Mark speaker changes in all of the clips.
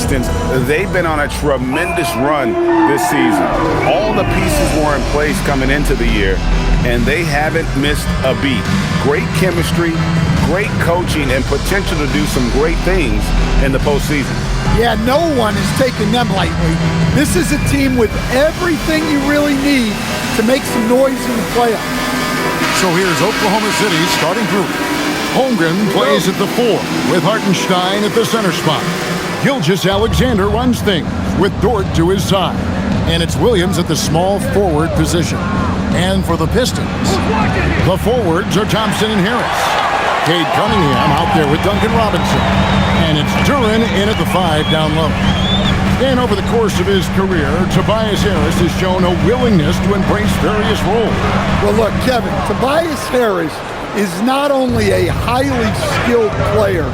Speaker 1: Pistons, they've been on a tremendous run this season. All the pieces were in place coming into the year, and they haven't missed a beat. Great chemistry, great coaching, and potential to do some great things in the postseason.
Speaker 2: Yeah, no one is taking them lightly. This is a team with everything you really need to make some noise in the playoffs.
Speaker 3: So here's Oklahoma City's starting group. Holmgren plays at the 4 with Hartenstein at the center spot. Gilgeous-Alexander runs things with Dort to his side. And it's Williams at the small forward position. And for the Pistons, the forwards are Thompson and Harris. Cade Cunningham out there with Duncan Robinson. And it's Duren in at the 5 down low. And over the course of his career, Tobias Harris has shown a willingness to embrace various roles.
Speaker 2: Well, look, Kevin, Tobias Harris is not only a highly skilled player,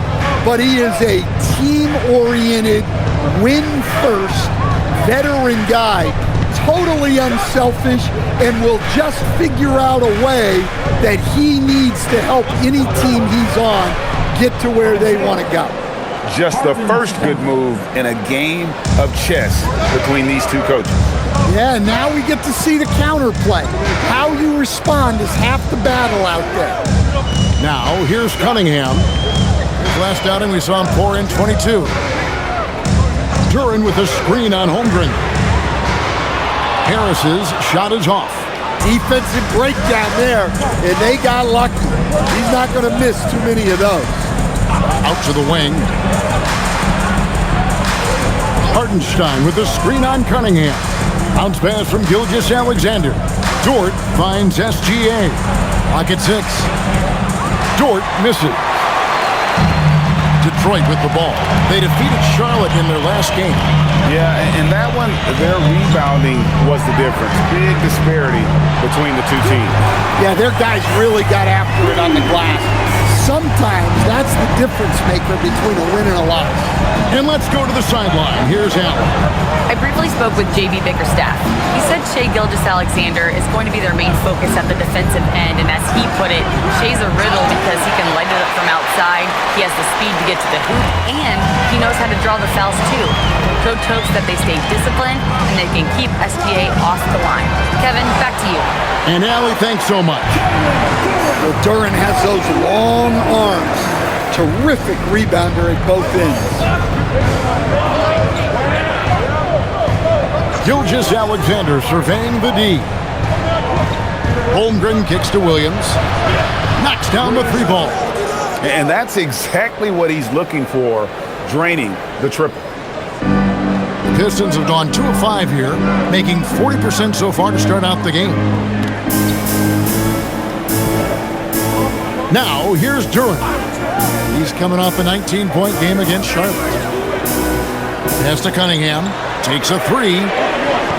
Speaker 2: but he is a team-oriented, win-first, veteran guy, totally unselfish, and will just figure out a way that he needs to help any team he's on get to where they want to go.
Speaker 1: Just the first good move in a game of chess between these two coaches.
Speaker 2: Yeah, now we get to see the counterplay. How you respond is half the battle out there.
Speaker 3: Now, here's Cunningham. His last outing, we saw him pour in 22. Duren with a screen on Holmgren. Harris's shot is off.
Speaker 2: Defensive breakdown there, and they got lucky. He's not going to miss too many of those.
Speaker 3: Out to the wing. Hartenstein with a screen on Cunningham. Bounce pass from Gilgeous-Alexander. Dort finds SGA. Clock at 6. Dort misses. Detroit with the ball. They defeated Charlotte in their last game.
Speaker 1: Yeah, and that one, their rebounding was the difference. Big disparity between the two teams.
Speaker 2: Yeah, their guys really got after it on the glass. Sometimes that's the difference maker between a win and a loss.
Speaker 3: And let's go to the sideline. Here's Allen.
Speaker 4: I briefly spoke with J.B. Bickerstaff. He said Shai Gilgeous-Alexander is going to be their main focus at the defensive end, and as he put it, Shai's a riddle because he can light it up from outside, he has the speed to get to the hoop, and he knows how to draw the fouls too. Coach hopes that they stay disciplined and they can keep SGA off the line. Kevin, back to you.
Speaker 3: And Allie, thanks so much.
Speaker 2: Well, Duren has those long arms. Terrific rebounder at both ends.
Speaker 3: Gilgeous-Alexander surveying the D. Holmgren kicks to Williams. Knocks down the 3 ball.
Speaker 1: And that's exactly what he's looking for, draining the triple.
Speaker 3: The Pistons have gone 2 of 5 here, making 40% so far to start out the game. Now, here's Duren. He's coming off a 19-point game against Charlotte. Pass to Cunningham. Takes a 3.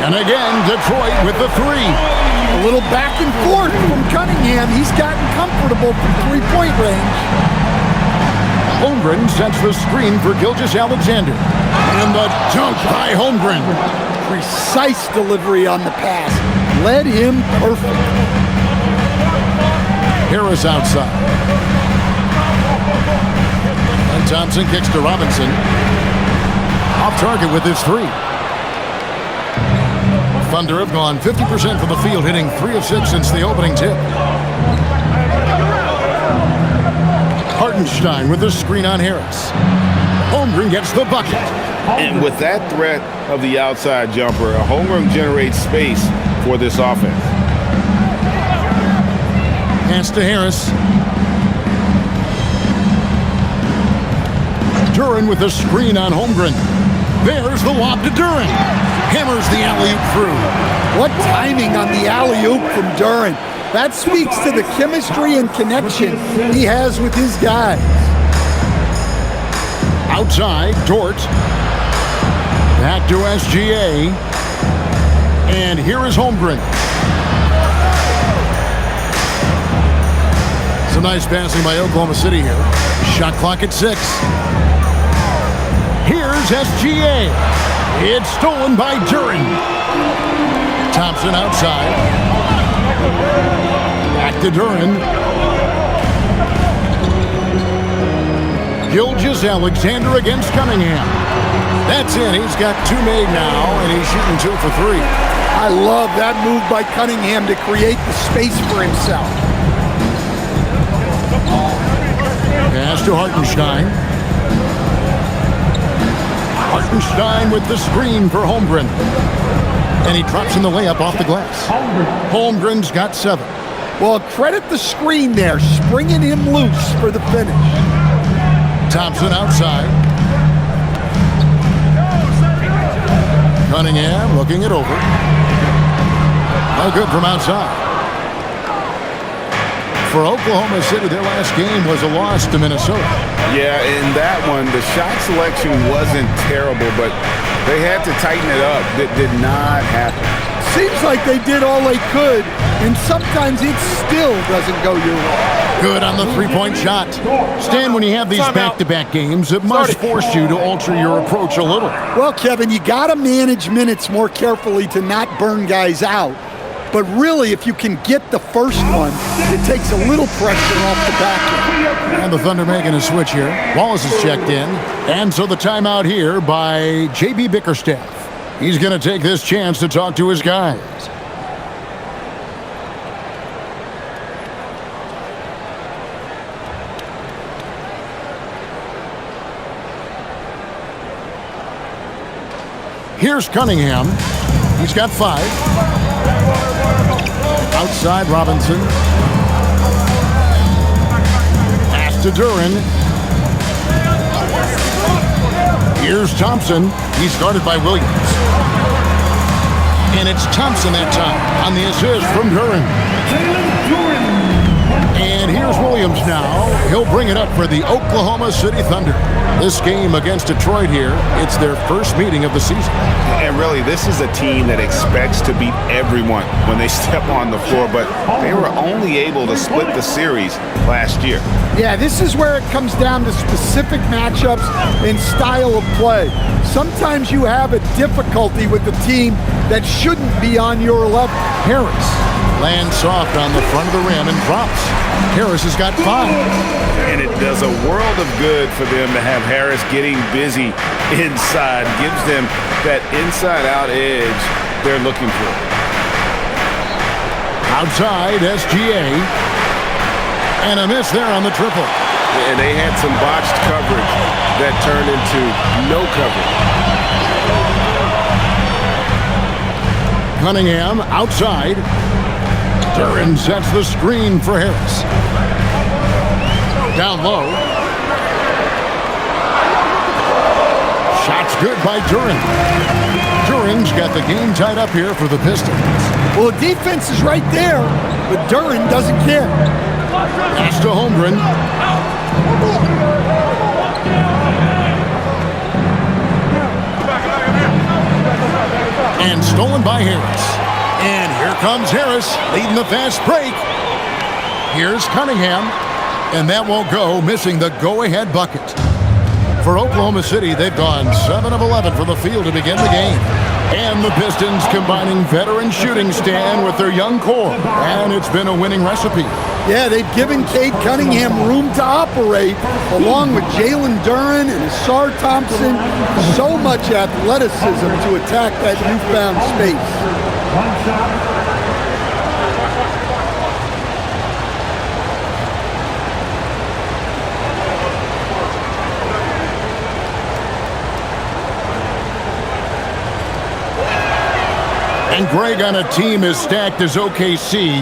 Speaker 3: And again, Detroit with the 3.
Speaker 2: A little back and forth from Cunningham. He's gotten comfortable from 3-point range.
Speaker 3: Holmgren sets the screen for Gilgeous-Alexander. And the dunk by Holmgren.
Speaker 2: Precise delivery on the pass. Led him perfect.
Speaker 3: Harris outside. And Thompson kicks to Robinson. Off target with his 3. Thunder have gone 50% from the field, hitting 3 of 6 since the opening tip. Hartenstein with the screen on Harris. Holmgren gets the bucket.
Speaker 1: And with that threat of the outside jumper, Holmgren generates space for this offense.
Speaker 3: Pass to Harris. Duren with the screen on Holmgren. There's the lob to Duren. Hammers the alley-oop through.
Speaker 2: What timing on the alley-oop from Duren. That speaks to the chemistry and connection he has with his guys.
Speaker 3: Outside, Dort. Back to SGA. And here is Holmgren. Some nice passing by Oklahoma City here. Shot clock at 6. Here's SGA. It's stolen by Duren. Thompson outside. Back to Duren. Gilgeous-Alexander against Cunningham. That's in. He's got 2 made now, and he's shooting 2 for 3.
Speaker 2: I love that move by Cunningham to create the space for himself.
Speaker 3: Pass to Hartenstein. Hartenstein with the screen for Holmgren. And he drops in the layup off the glass. Holmgren's got 7.
Speaker 2: Well, credit the screen there, springing him loose for the finish.
Speaker 3: Thompson outside. Cunningham looking it over. No good from outside. For Oklahoma City, their last game was a loss to Minnesota.
Speaker 1: Yeah, in that one, the shot selection wasn't terrible, but they had to tighten it up. That did not happen.
Speaker 2: Seems like they did all they could, and sometimes it still doesn't go your way.
Speaker 3: Good on the three-point shot. Stan, when you have these back-to-back games, it must force you to alter your approach a little.
Speaker 2: Well, Kevin, you got to manage minutes more carefully to not burn guys out. But really, if you can get the first one, it takes a little pressure off the back end.
Speaker 3: And the Thunder making a switch here. Wallace is checked in. And so the timeout here by J.B. Bickerstaff. He's going to take this chance to talk to his guys. Here's Cunningham. He's got 5. Outside Robinson. Pass to Duren. Here's Thompson. He's guarded by Williams. And it's Thompson that time on the assist from Duren. And here's Williams now. He'll bring it up for the Oklahoma City Thunder. This game against Detroit here, it's their first meeting of the season.
Speaker 1: And really, this is a team that expects to beat everyone when they step on the floor, but they were only able to split the series last year.
Speaker 2: Yeah, this is where it comes down to specific matchups and style of play. Sometimes you have a difficulty with the team that shouldn't be on your level.
Speaker 3: Harris lands soft on the front of the rim and drops. Harris has got 5.
Speaker 1: And it does a world of good for them to have Harris getting busy inside. Gives them that inside-out edge they're looking for.
Speaker 3: Outside, SGA. And a miss there on the triple.
Speaker 1: And they had some botched coverage that turned into no coverage.
Speaker 3: Cunningham outside. Duren sets the screen for Harris. Down low. Shot's good by Duren. Duren's got the game tied up here for the Pistons.
Speaker 2: Well, the defense is right there, but Duren doesn't care.
Speaker 3: Pass to Holmgren. And stolen by Harris. And here comes Harris, leading the fast break. Here's Cunningham. And that won't go, missing the go-ahead bucket. For Oklahoma City, they've gone 7 of 11 from the field to begin the game. And the Pistons combining veteran shooting stand with their young core. And it's been a winning recipe.
Speaker 2: Yeah, they've given Cade Cunningham room to operate, along with Jalen Duren and Asar Thompson. So much athleticism to attack that newfound space. One shot.
Speaker 3: And Greg, on a team as stacked as OKC,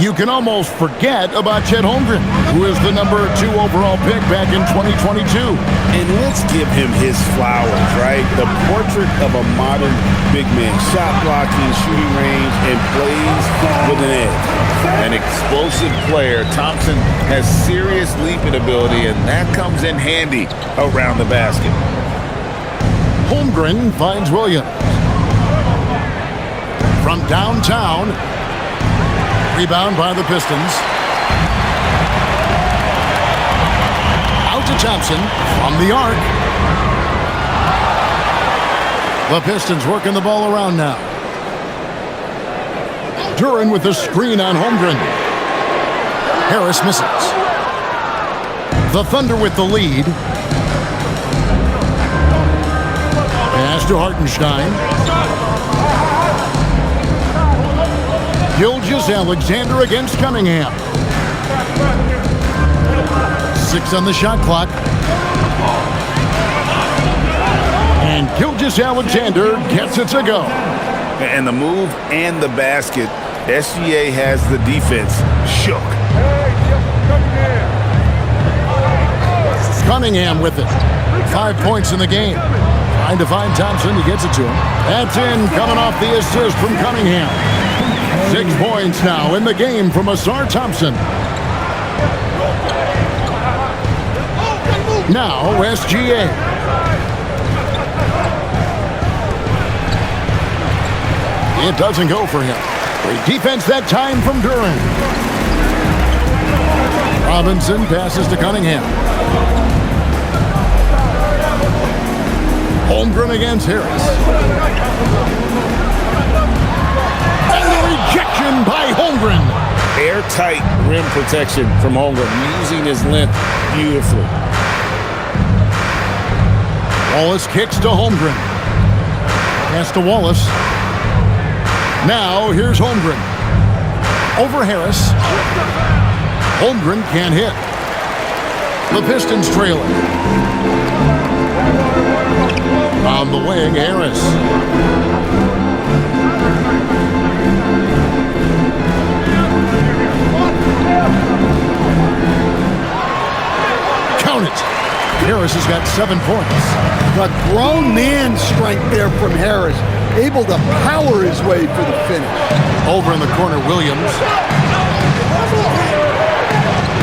Speaker 3: you can almost forget about Chet Holmgren, who is the number 2 overall pick back in 2022.
Speaker 1: And let's give him his flowers, right? The portrait of a modern big man. Shot blocking, shooting range, and plays with an edge. An explosive player. Thompson has serious leaping ability, and that comes in handy around the basket.
Speaker 3: Holmgren finds Williams. From downtown, rebound by the Pistons. Out to Thompson from the arc. The Pistons working the ball around now. Duren with the screen on Holmgren. Harris misses. The Thunder with the lead. Pass to Hartenstein. Gilgeous-Alexander against Cunningham. 6 on the shot clock. And Gilgeous-Alexander gets it to go.
Speaker 1: And the move and the basket, SGA has the defense shook.
Speaker 3: Cunningham with it. 5 points in the game. Trying to find Thompson. He gets it to him. That's in, coming off the assist from Cunningham. 6 points now in the game from Asar Thompson. Now SGA. It doesn't go for him. Great defense that time from Duran. Robinson passes to Cunningham. Holmgren against Harris. And the rejection by Holmgren.
Speaker 1: Airtight rim protection from Holmgren, using his length beautifully.
Speaker 3: Wallace kicks to Holmgren. Pass to Wallace. Now here's Holmgren. Over Harris. Holmgren can't hit. The Pistons trailing. On the wing, Harris. Count it. Harris has got 7 points.
Speaker 2: The grown man strength there from Harris. Able to power his way for the finish.
Speaker 3: Over in the corner, Williams.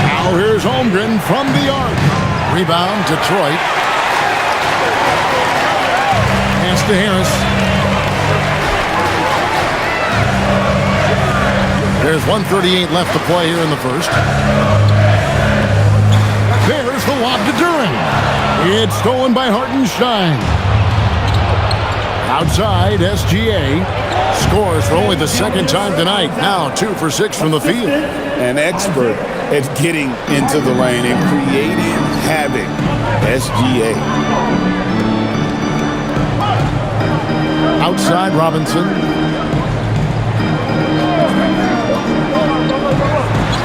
Speaker 3: Now here's Holmgren from the arc. Rebound, Detroit. Pass to Harris. There's 1:38 left to play here in the first. There's the lob to Duran. It's stolen by Hartenstein. Outside, SGA scores for only the second time tonight. Now 2 for 6 from the field.
Speaker 1: An expert at getting into the lane and creating havoc. SGA.
Speaker 3: Outside, Robinson.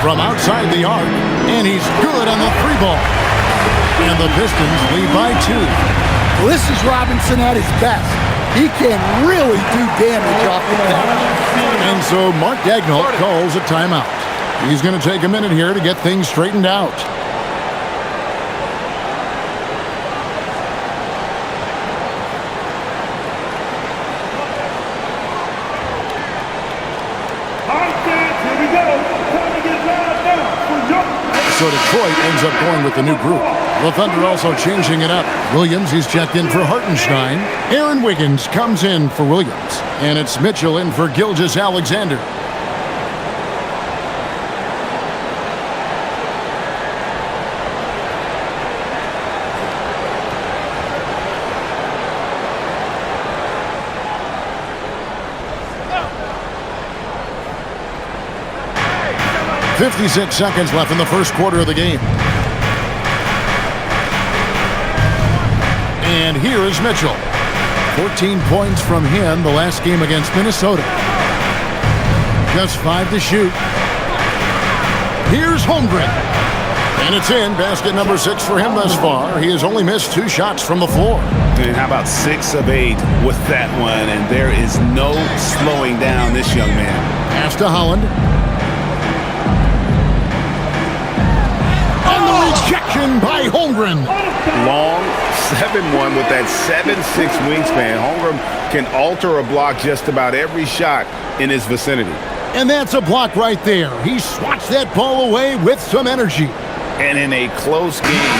Speaker 3: From outside the arc, and he's good on the 3-ball. And the Pistons lead by 2.
Speaker 2: Well, this is Robinson at his best. He can really do damage off the bench.
Speaker 3: And so Mark Daigneault calls a timeout. He's going to take a minute here to get things straightened out. So Detroit ends up going with the new group. The Thunder also changing it up. Williams, he's checked in for Hartenstein. Aaron Wiggins comes in for Williams. And it's Mitchell in for Gilgeous-Alexander. .56 seconds left in the first quarter of the game. And here is Mitchell. 14 points from him the last game against Minnesota. Just 5 to shoot. Here's Holmgren. And it's in. Basket number 6 for him thus far. He has only missed 2 shots from the floor.
Speaker 1: And how about 6 of 8 with that one? And there is no slowing down this young man.
Speaker 3: Pass to Holland. Rejection by Holmgren.
Speaker 1: Long 7-1 with that 7'6" wingspan. Holmgren can alter a block just about every shot in his vicinity.
Speaker 3: And that's a block right there. He swats that ball away with some energy.
Speaker 1: And in a close game,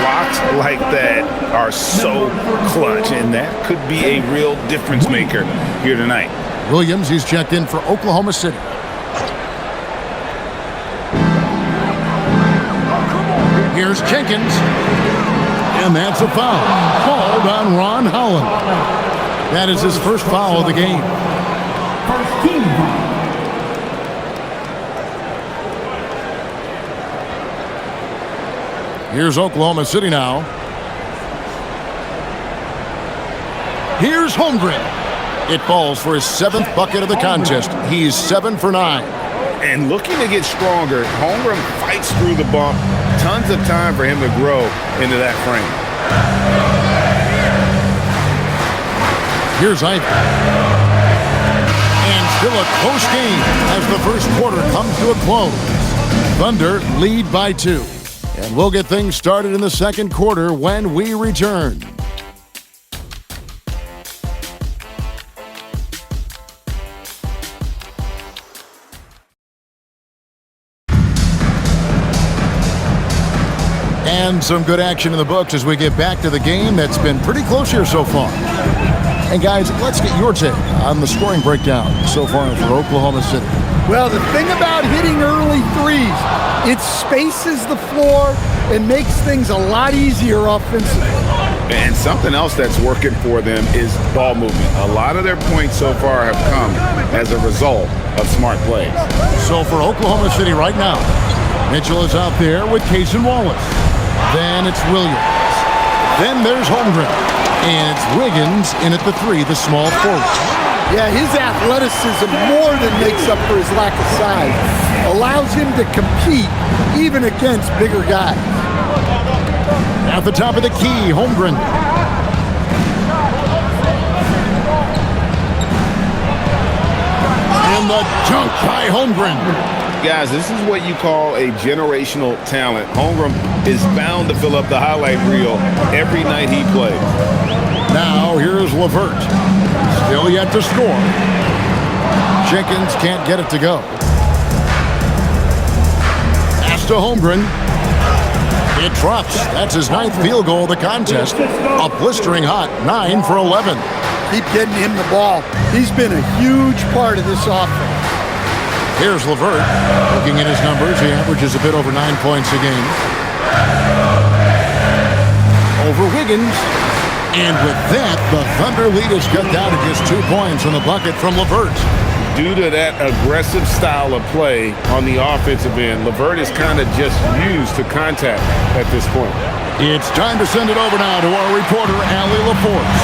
Speaker 1: blocks like that are so clutch, and that could be a real difference maker here tonight.
Speaker 3: Williams, he's checked in for Oklahoma City. Here's Jenkins. And that's a foul. Called on Ron Holland. That is his first foul of the game.
Speaker 5: First team foul.
Speaker 3: Here's Oklahoma City now. Here's Holmgren. It falls for his 7th bucket of the contest. He's 7 for 9.
Speaker 1: And looking to get stronger, Holmgren fights through the bump. Tons of time for him to grow into that frame.
Speaker 3: Here's Ivy. And still a close game as the first quarter comes to a close. Thunder lead by 2. And we'll get things started in the second quarter when we return. And some good action in the books as we get back to the game that's been pretty close here so far. And guys, let's get your take on the scoring breakdown so far for Oklahoma City.
Speaker 2: Well, the thing about hitting early threes, it spaces the floor and makes things a lot easier offensively.
Speaker 1: And something else that's working for them is ball movement. A lot of their points so far have come as a result of smart plays.
Speaker 3: So for Oklahoma City right now, Mitchell is out there with Case and Wallace. Then it's Williams. Then there's Holmgren. And it's Wiggins in at the 3, the small forward.
Speaker 2: Yeah, his athleticism more than makes up for his lack of size. Allows him to compete even against bigger guys.
Speaker 3: At the top of the key, Holmgren. And the dunk by Holmgren.
Speaker 1: Guys, this is what you call a generational talent. Holmgren is bound to fill up the highlight reel every night he plays.
Speaker 3: Now here's LeVert. Still yet to score. Jenkins can't get it to go. Pass to Holmgren. It drops. That's his 9th field goal of the contest. A blistering hot 9 for 11.
Speaker 2: Keep getting him the ball. He's been a huge part of this offense.
Speaker 3: Here's LeVert. Looking at his numbers, he averages a bit over 9 points a game. Over Wiggins. And with that, the Thunder lead is cut down to just 2 points on the bucket from LeVert.
Speaker 1: Due to that aggressive style of play on the offensive end, LeVert is kind of just used to contact at this point.
Speaker 3: It's time to send it over now to our reporter, Allie LaForce.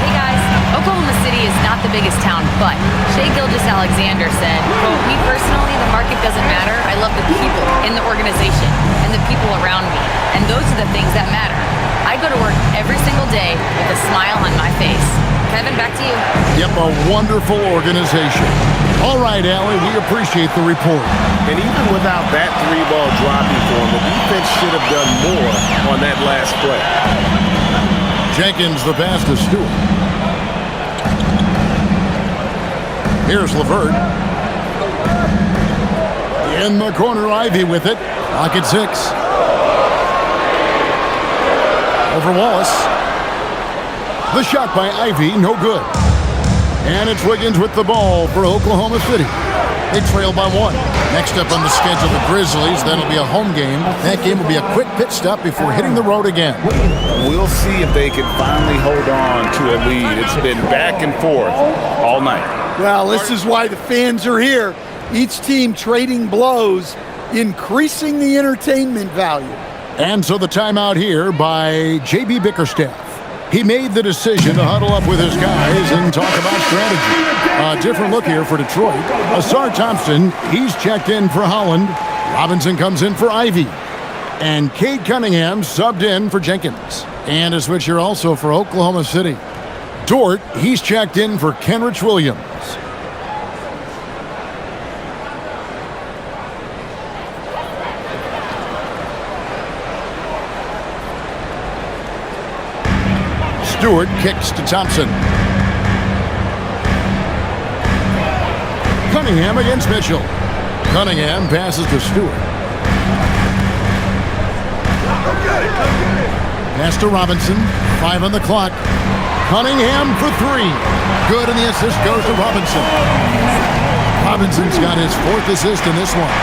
Speaker 4: Hey guys, Oklahoma City is not the biggest town, but Shai Gilgeous-Alexander said, quote, "Me personally, the market doesn't matter. I love the people in the organization and the people around me. And those are the things that matter. I go to work every single day with a smile on my face." Kevin, back to you.
Speaker 3: Yep, a wonderful organization. All right, Allie, we appreciate the report.
Speaker 1: And even without that 3-ball dropping for him, the defense should have done more on that last play.
Speaker 3: Jenkins the pass to Stewart. Here's LeVert. In the corner, Ivy with it. Lock at 6. Over Wallace. The shot by Ivy, no good. And it's Wiggins with the ball for Oklahoma City. They trail by 1. Next up on the schedule, the Grizzlies. That'll be a home game. That game will be a quick pit stop before hitting the road again.
Speaker 1: We'll see if they can finally hold on to a lead. It's been back and forth all night.
Speaker 2: Well, this is why the fans are here. Each team trading blows, increasing the entertainment value.
Speaker 3: And so the timeout here by J.B. Bickerstaff. He made the decision to huddle up with his guys and talk about strategy. A different look here for Detroit. Asar Thompson, he's checked in for Holland. Robinson comes in for Ivy. And Cade Cunningham subbed in for Jenkins. And a switch here also for Oklahoma City. Dort, he's checked in for Kenrich Williams. Stewart kicks to Thompson. Cunningham against Mitchell. Cunningham passes to Stewart. Pass to Robinson. 5 on the clock. Cunningham for 3. Good, and the assist goes to Robinson. Robinson's got his 4th assist in this one.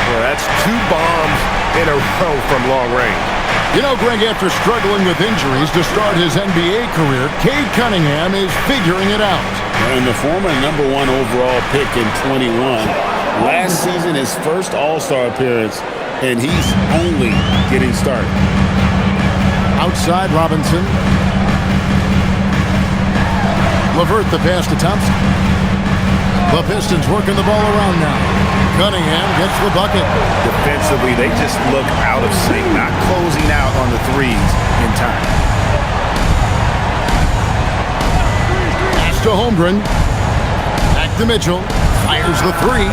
Speaker 1: Well, that's 2 bombs in a row from long range.
Speaker 3: You know, Greg, after struggling with injuries to start his NBA career, Cade Cunningham is figuring it out.
Speaker 1: And the former number 1 overall pick in 21. Last season, his first All-Star appearance, and he's only getting started.
Speaker 3: Outside Robinson. LeVert the pass to Thompson. The Pistons working the ball around now. Cunningham gets the bucket.
Speaker 1: Defensively, they just look out of sync, not closing out on the threes in time.
Speaker 3: Pass to Holmgren. Back to Mitchell. Fires the three.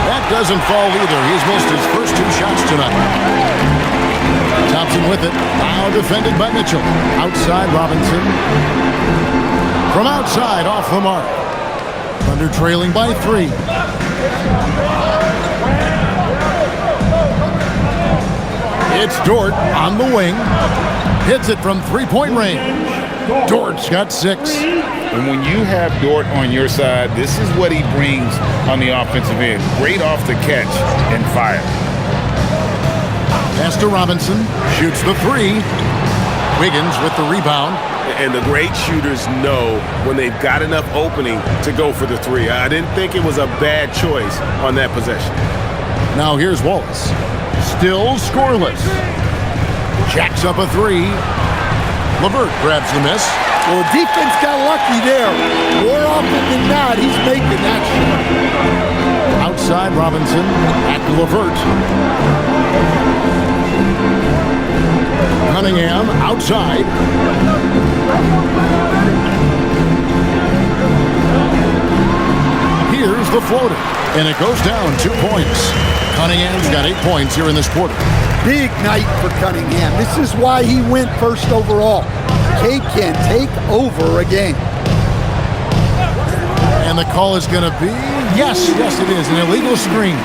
Speaker 3: That doesn't fall either. He's missed his first 2 shots tonight. Thompson with it. Now defended by Mitchell. Outside Robinson. From outside, off the mark. Thunder trailing by 3. It's Dort on the wing. Hits it from 3-point range. Dort's got 6.
Speaker 1: And when you have Dort on your side, this is what he brings on the offensive end. Great off the catch and fire.
Speaker 3: Pass to Robinson. Shoots the 3. Wiggins with the rebound.
Speaker 1: And the great shooters know when they've got enough opening to go for the 3. I didn't think it was a bad choice on that possession.
Speaker 3: Now here's Wallace. Still scoreless. Jacks up a 3. LeVert grabs the miss.
Speaker 2: Well, the defense got lucky there. More often than not, he's making that shot.
Speaker 3: Outside Robinson. Back to LeVert. Cunningham outside. Here's the floater. And it goes down 2 points. Cunningham's got 8 points here in this quarter.
Speaker 2: Big night for Cunningham. This is why he went first overall. He can take over a game.
Speaker 3: And the call is going to be, yes it is, an illegal screen.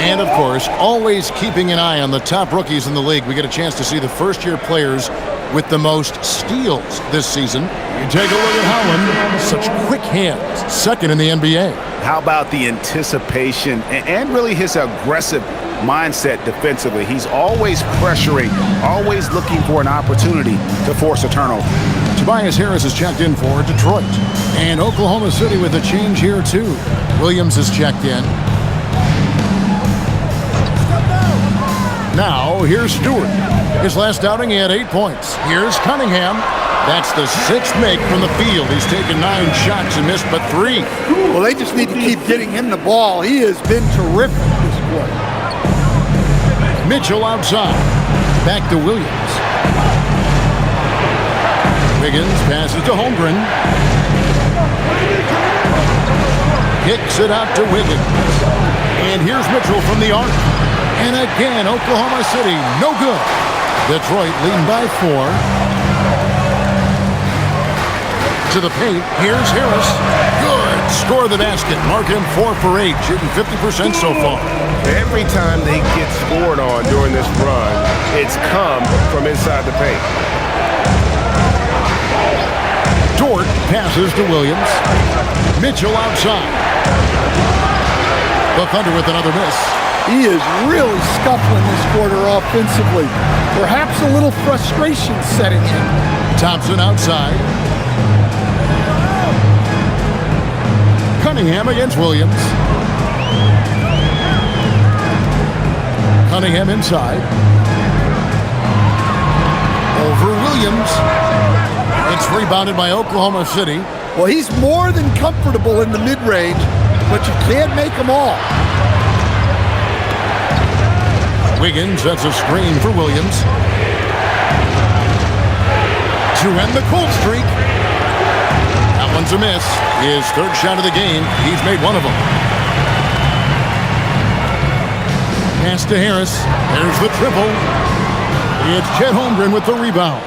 Speaker 3: And of course, always keeping an eye on the top rookies in the league. We get a chance to see the first-year players with the most steals this season. You take a look at Howland, such quick hands, second in the NBA.
Speaker 1: How about the anticipation and really his aggressive mindset defensively? He's always pressuring, always looking for an opportunity to force a turnover.
Speaker 3: Tobias Harris is checked in for Detroit. And Oklahoma City with a change here too. Williams is checked in. Now, here's Stewart. His last outing, he had 8 points. Here's Cunningham. That's the 6th make from the field. He's taken 9 shots and missed but 3.
Speaker 2: Well, they just need to keep getting him the ball. He has been terrific this quarter.
Speaker 3: Mitchell outside. Back to Williams. Wiggins passes to Holmgren. Kicks it out to Wiggins. And here's Mitchell from the arc. And again, Oklahoma City, no good. Detroit leading by 4. To the paint, here's Harris. Good. Score the basket. Mark him 4 for 8, shooting 50% so far.
Speaker 1: Every time they get scored on during this run, it's come from inside the paint.
Speaker 3: Dort passes to Williams. Mitchell outside. The Thunder with another miss.
Speaker 2: He is really scuffling this quarter offensively. Perhaps a little frustration setting in.
Speaker 3: Thompson outside. Cunningham against Williams. Cunningham inside. Over Williams. It's rebounded by Oklahoma City.
Speaker 2: Well, he's more than comfortable in the mid-range, but you can't make them all.
Speaker 3: Wiggins sets a screen for Williams. To end the cold streak. That one's a miss. His 3rd shot of the game. He's made 1 of them. Pass to Harris. There's the triple. It's Chet Holmgren with the rebound.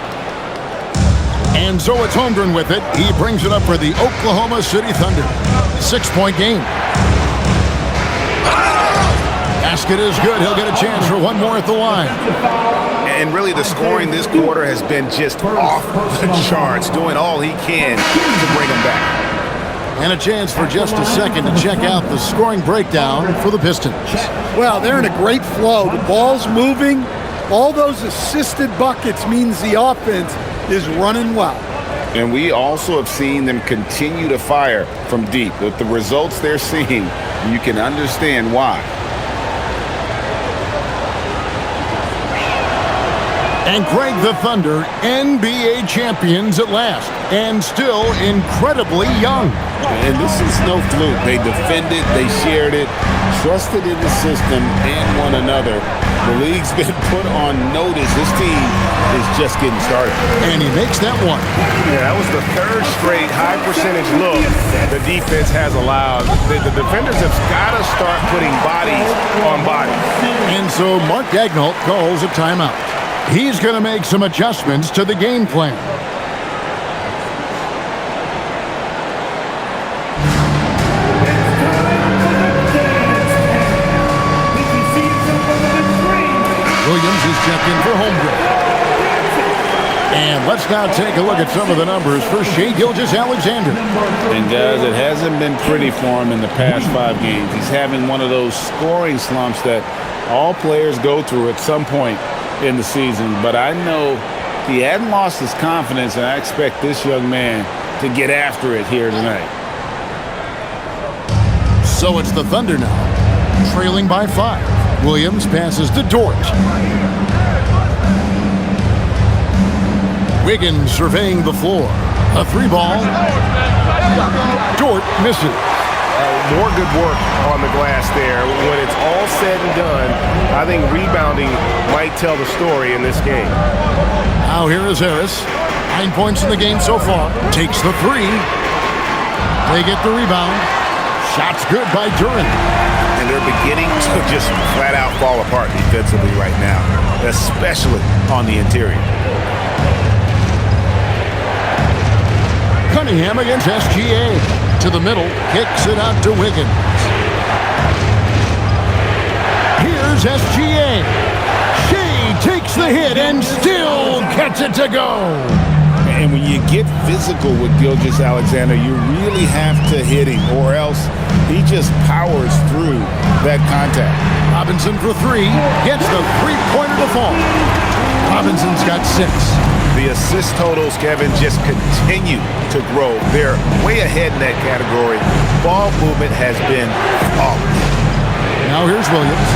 Speaker 3: And so it's Holmgren with it. He brings it up for the Oklahoma City Thunder. 6-point game. Basket is good. He'll get a chance for 1 more at the line.
Speaker 1: And really the scoring this quarter has been just off the charts, doing all he can to bring them back.
Speaker 3: And a chance for just a second to check out the scoring breakdown for the Pistons.
Speaker 2: Well, they're in a great flow. The ball's moving. All those assisted buckets means the offense is running well.
Speaker 1: And we also have seen them continue to fire from deep. With the results they're seeing, you can understand why.
Speaker 3: And Greg, the Thunder, NBA champions at last, and still incredibly young.
Speaker 1: And this is no fluke. They defended, they shared it, trusted in the system and one another. The league's been put on notice. This team is just getting started.
Speaker 3: And he makes that one.
Speaker 6: Yeah, that was the third straight high-percentage look the defense has allowed. The defenders have got to start putting bodies on bodies.
Speaker 3: And so Mark Daigneault calls a timeout. He's going to make some adjustments to the game plan. Williams is checked in for Holmgren. And let's now take a look at some of the numbers for Shai Gilgeous-Alexander.
Speaker 1: And guys, it hasn't been pretty for him in the past 5 games. He's having one of those scoring slumps that all players go through at some point in the season. But I know he hadn't lost his confidence, and I expect this young man to get after it here tonight.
Speaker 3: So it's the Thunder now, trailing by 5. Williams passes to Dort. Wiggins surveying the floor. A 3-ball. Dort misses.
Speaker 6: More good work on the glass there. When it's all said and done, I think rebounding might tell the story in this game.
Speaker 3: Now here is Harris. 9 points in the game so far. Takes the 3. They get the rebound. Shot's good by Duran.
Speaker 1: And they're beginning to just flat out fall apart defensively right now, especially on the interior.
Speaker 3: Cunningham against SGA. To the middle, kicks it out to Wiggins. Here's SGA. Shai takes the hit and still gets it to go.
Speaker 1: And when you get physical with Gilgeous-Alexander, you really have to hit him, or else he just powers through that contact.
Speaker 3: Robinson for 3, gets the three-pointer to fall. Robinson's got 6.
Speaker 1: The assist totals, Kevin, just continue to grow. They're way ahead in that category. Ball movement has been flawless.
Speaker 3: Now here's Williams.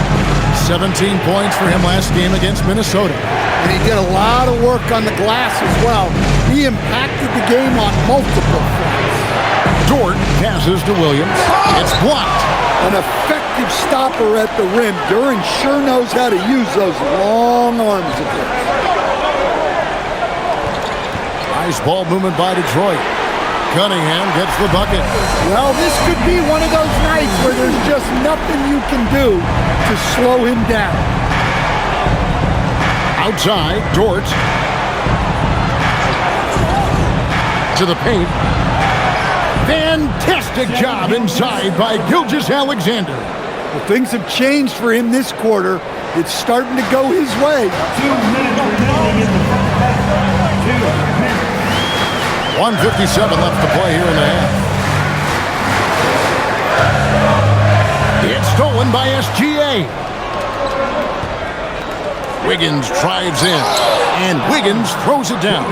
Speaker 3: 17 points for him last game against Minnesota.
Speaker 2: And he did a lot of work on the glass as well. He impacted the game on multiple fronts.
Speaker 3: Dort passes to Williams. It's blocked.
Speaker 2: An effective stopper at the rim. Duran sure knows how to use those long arms of his.
Speaker 3: Nice ball movement by Detroit. Cunningham gets the bucket.
Speaker 2: Well, this could be one of those nights where there's just nothing you can do to slow him down.
Speaker 3: Outside, Dort. To the paint. Fantastic job inside by Gilgeous-Alexander.
Speaker 2: Well, things have changed for him this quarter. It's starting to go his way.
Speaker 5: 2 minutes remaining in the first half. 2 minutes.
Speaker 3: 1:57 left to play here in the half. It's stolen by SGA. Wiggins drives in, and Wiggins throws it down.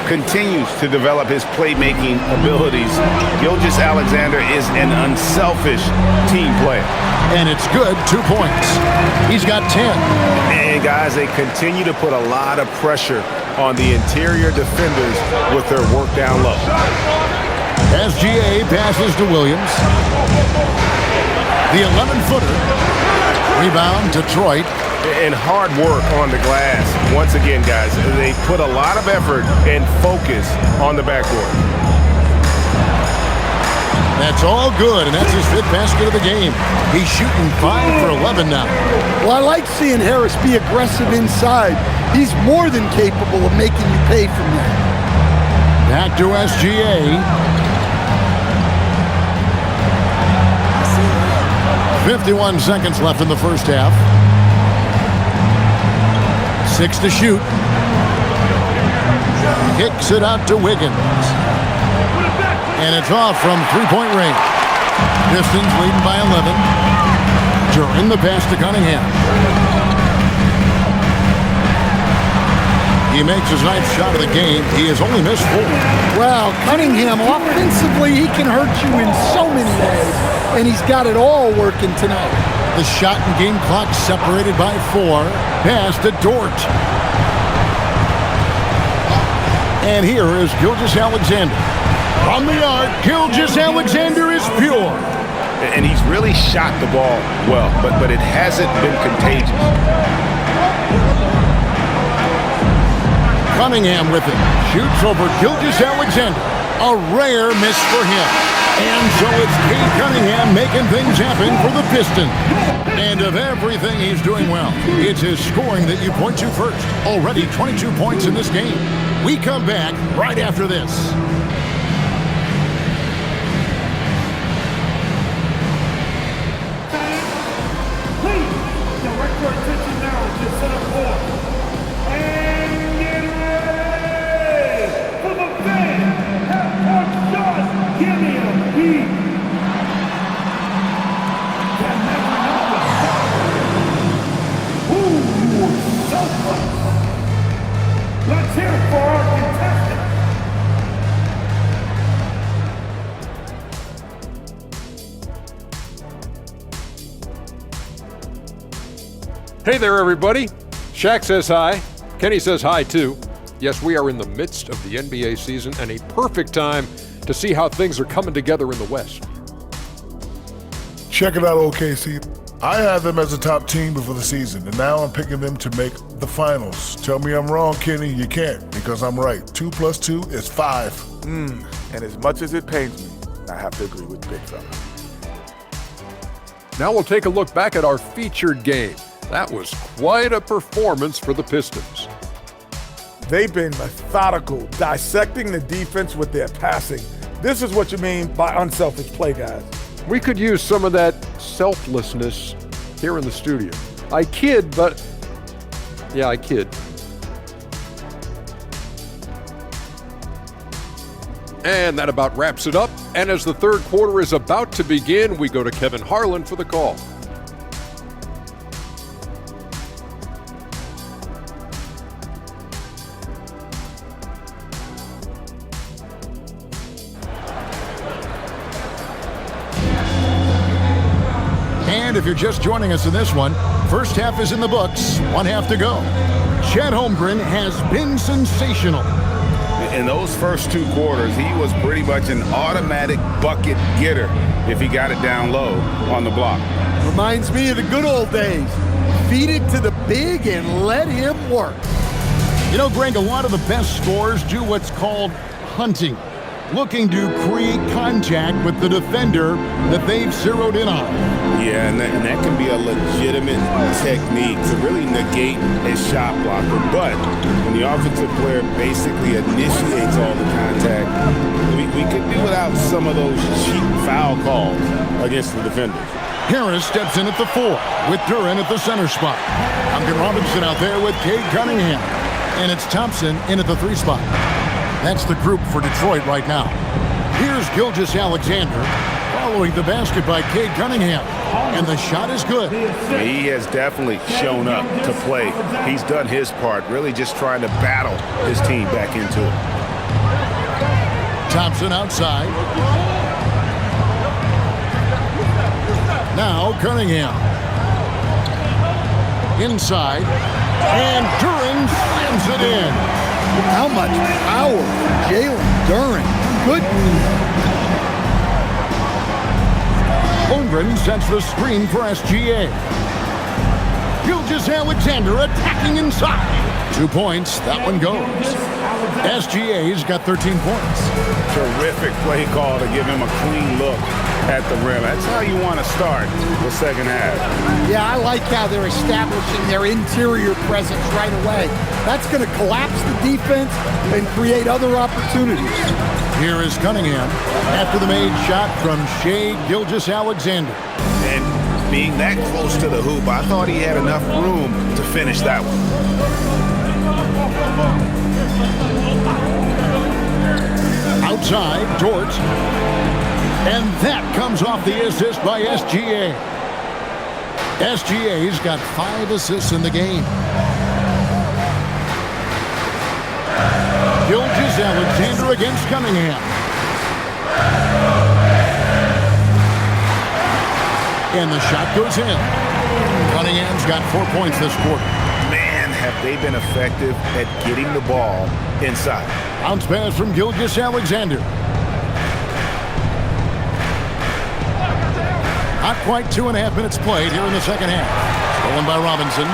Speaker 1: Continues to develop his playmaking abilities. Gilgeous-Alexander is an unselfish team player.
Speaker 3: And it's good, 2 points. He's got 10.
Speaker 1: And guys, they continue to put a lot of pressure on the interior defenders with their work down low.
Speaker 3: SGA passes to Williams. The 11-footer. Rebound, Detroit.
Speaker 1: And hard work on the glass. Once again, guys, they put a lot of effort and focus on the backboard.
Speaker 3: That's all good, and that's his 5th basket of the game. He's shooting 5 for 11 now.
Speaker 2: Well, I like seeing Harris be aggressive inside. He's more than capable of making you pay from that.
Speaker 3: Back to SGA. 51 seconds left in the first half. 6 to shoot. Kicks it out to Wiggins. And it's off from three-point range. Pistons leading by 11. During the pass to Cunningham. He makes his 9th shot of the game. He has only missed 4.
Speaker 2: Well, Cunningham, offensively, he can hurt you in so many ways, and he's got it all working tonight.
Speaker 3: The shot and game clock separated by 4. Pass to Dort. And here is Gilgeous-Alexander. From the arc, Gilgeous-Alexander is pure.
Speaker 1: And he's really shot the ball well, but it hasn't been contagious.
Speaker 3: Cunningham with it. Shoots over Gilgeous-Alexander. A rare miss for him. And so it's Cade Cunningham making things happen for the Pistons. And of everything he's doing well, it's his scoring that you point to first. Already 22 points in this game. We come back right after this.
Speaker 5: Please, direct your attention now to center court. And get ready for the fan. Half-court shots. Give me a beat. Can never know the stop. Ooh, you were so close. Let's hear it for our contestant.
Speaker 7: Hey there, everybody. Shaq says hi. Kenny says hi, too. Yes, we are in the midst of the NBA season and a perfect time to see how things are coming together in the West.
Speaker 8: Check it out, OKC. I had them as a top team before the season, and now I'm picking them to make the finals. Tell me I'm wrong, Kenny. You can't, because I'm right. 2 + 2 is 5.
Speaker 9: And as much as it pains me, I have to agree with the big fella.
Speaker 7: Now we'll take a look back at our featured game. That was quite a performance for the Pistons.
Speaker 9: They've been methodical, dissecting the defense with their passing. This is what you mean by unselfish play, guys.
Speaker 7: We could use some of that selflessness here in the studio. I kid, but yeah, I kid. And that about wraps it up. And as the third quarter is about to begin, we go to Kevin Harlan for the call.
Speaker 3: And if you're just joining us in this one, first half is in the books, 1 half to go. Chet Holmgren has been sensational.
Speaker 1: In those first 2 quarters, he was pretty much an automatic bucket getter if he got it down low on the block.
Speaker 2: Reminds me of the good old days. Feed it to the big and let him work.
Speaker 3: You know, Greg, a lot of the best scorers do what's called hunting, looking to create contact with the defender that they've zeroed in on.
Speaker 1: Yeah, and that can be a legitimate technique to really negate a shot blocker. But when the offensive player basically initiates all the contact, we could do without some of those cheap foul calls against the defenders.
Speaker 3: Harris steps in at the 4 with Duran at the center spot. Duncan Robinson out there with Cade Cunningham. And it's Thompson in at the 3 spot. That's the group for Detroit right now. Here's Gilgeous-Alexander following the basket by Cade Cunningham. And the shot is good.
Speaker 1: He has definitely shown up to play. He's done his part, really just trying to battle his team back into it.
Speaker 3: Thompson outside. Now Cunningham. Inside. And Duran slams it in.
Speaker 2: How much power for Jalen Duran. Good.
Speaker 3: Holmgren sets the screen for SGA. Gilgeous-Alexander attacking inside. 2 points. That one goes. SGA's got 13 points.
Speaker 1: Terrific play call to give him a clean look at the rim. That's how you want to start the second half.
Speaker 2: Yeah, I like how they're establishing their interior presence right away. That's going to collapse the defense and create other opportunities.
Speaker 3: Here is Cunningham after the made shot from Shai Gilgeous-Alexander.
Speaker 1: And being that close to the hoop, I thought he had enough room to finish that one.
Speaker 3: Outside, Dort. And that comes off the assist by SGA. SGA's got 5 assists in the game. Gilgeous-Alexander against Cunningham. And the shot goes in. Cunningham's got 4 points this quarter.
Speaker 1: Man, have they been effective at getting the ball inside.
Speaker 3: Bounce pass from Gilgeous-Alexander. Not quite 2.5 minutes played here in the second half. Stolen by Robinson.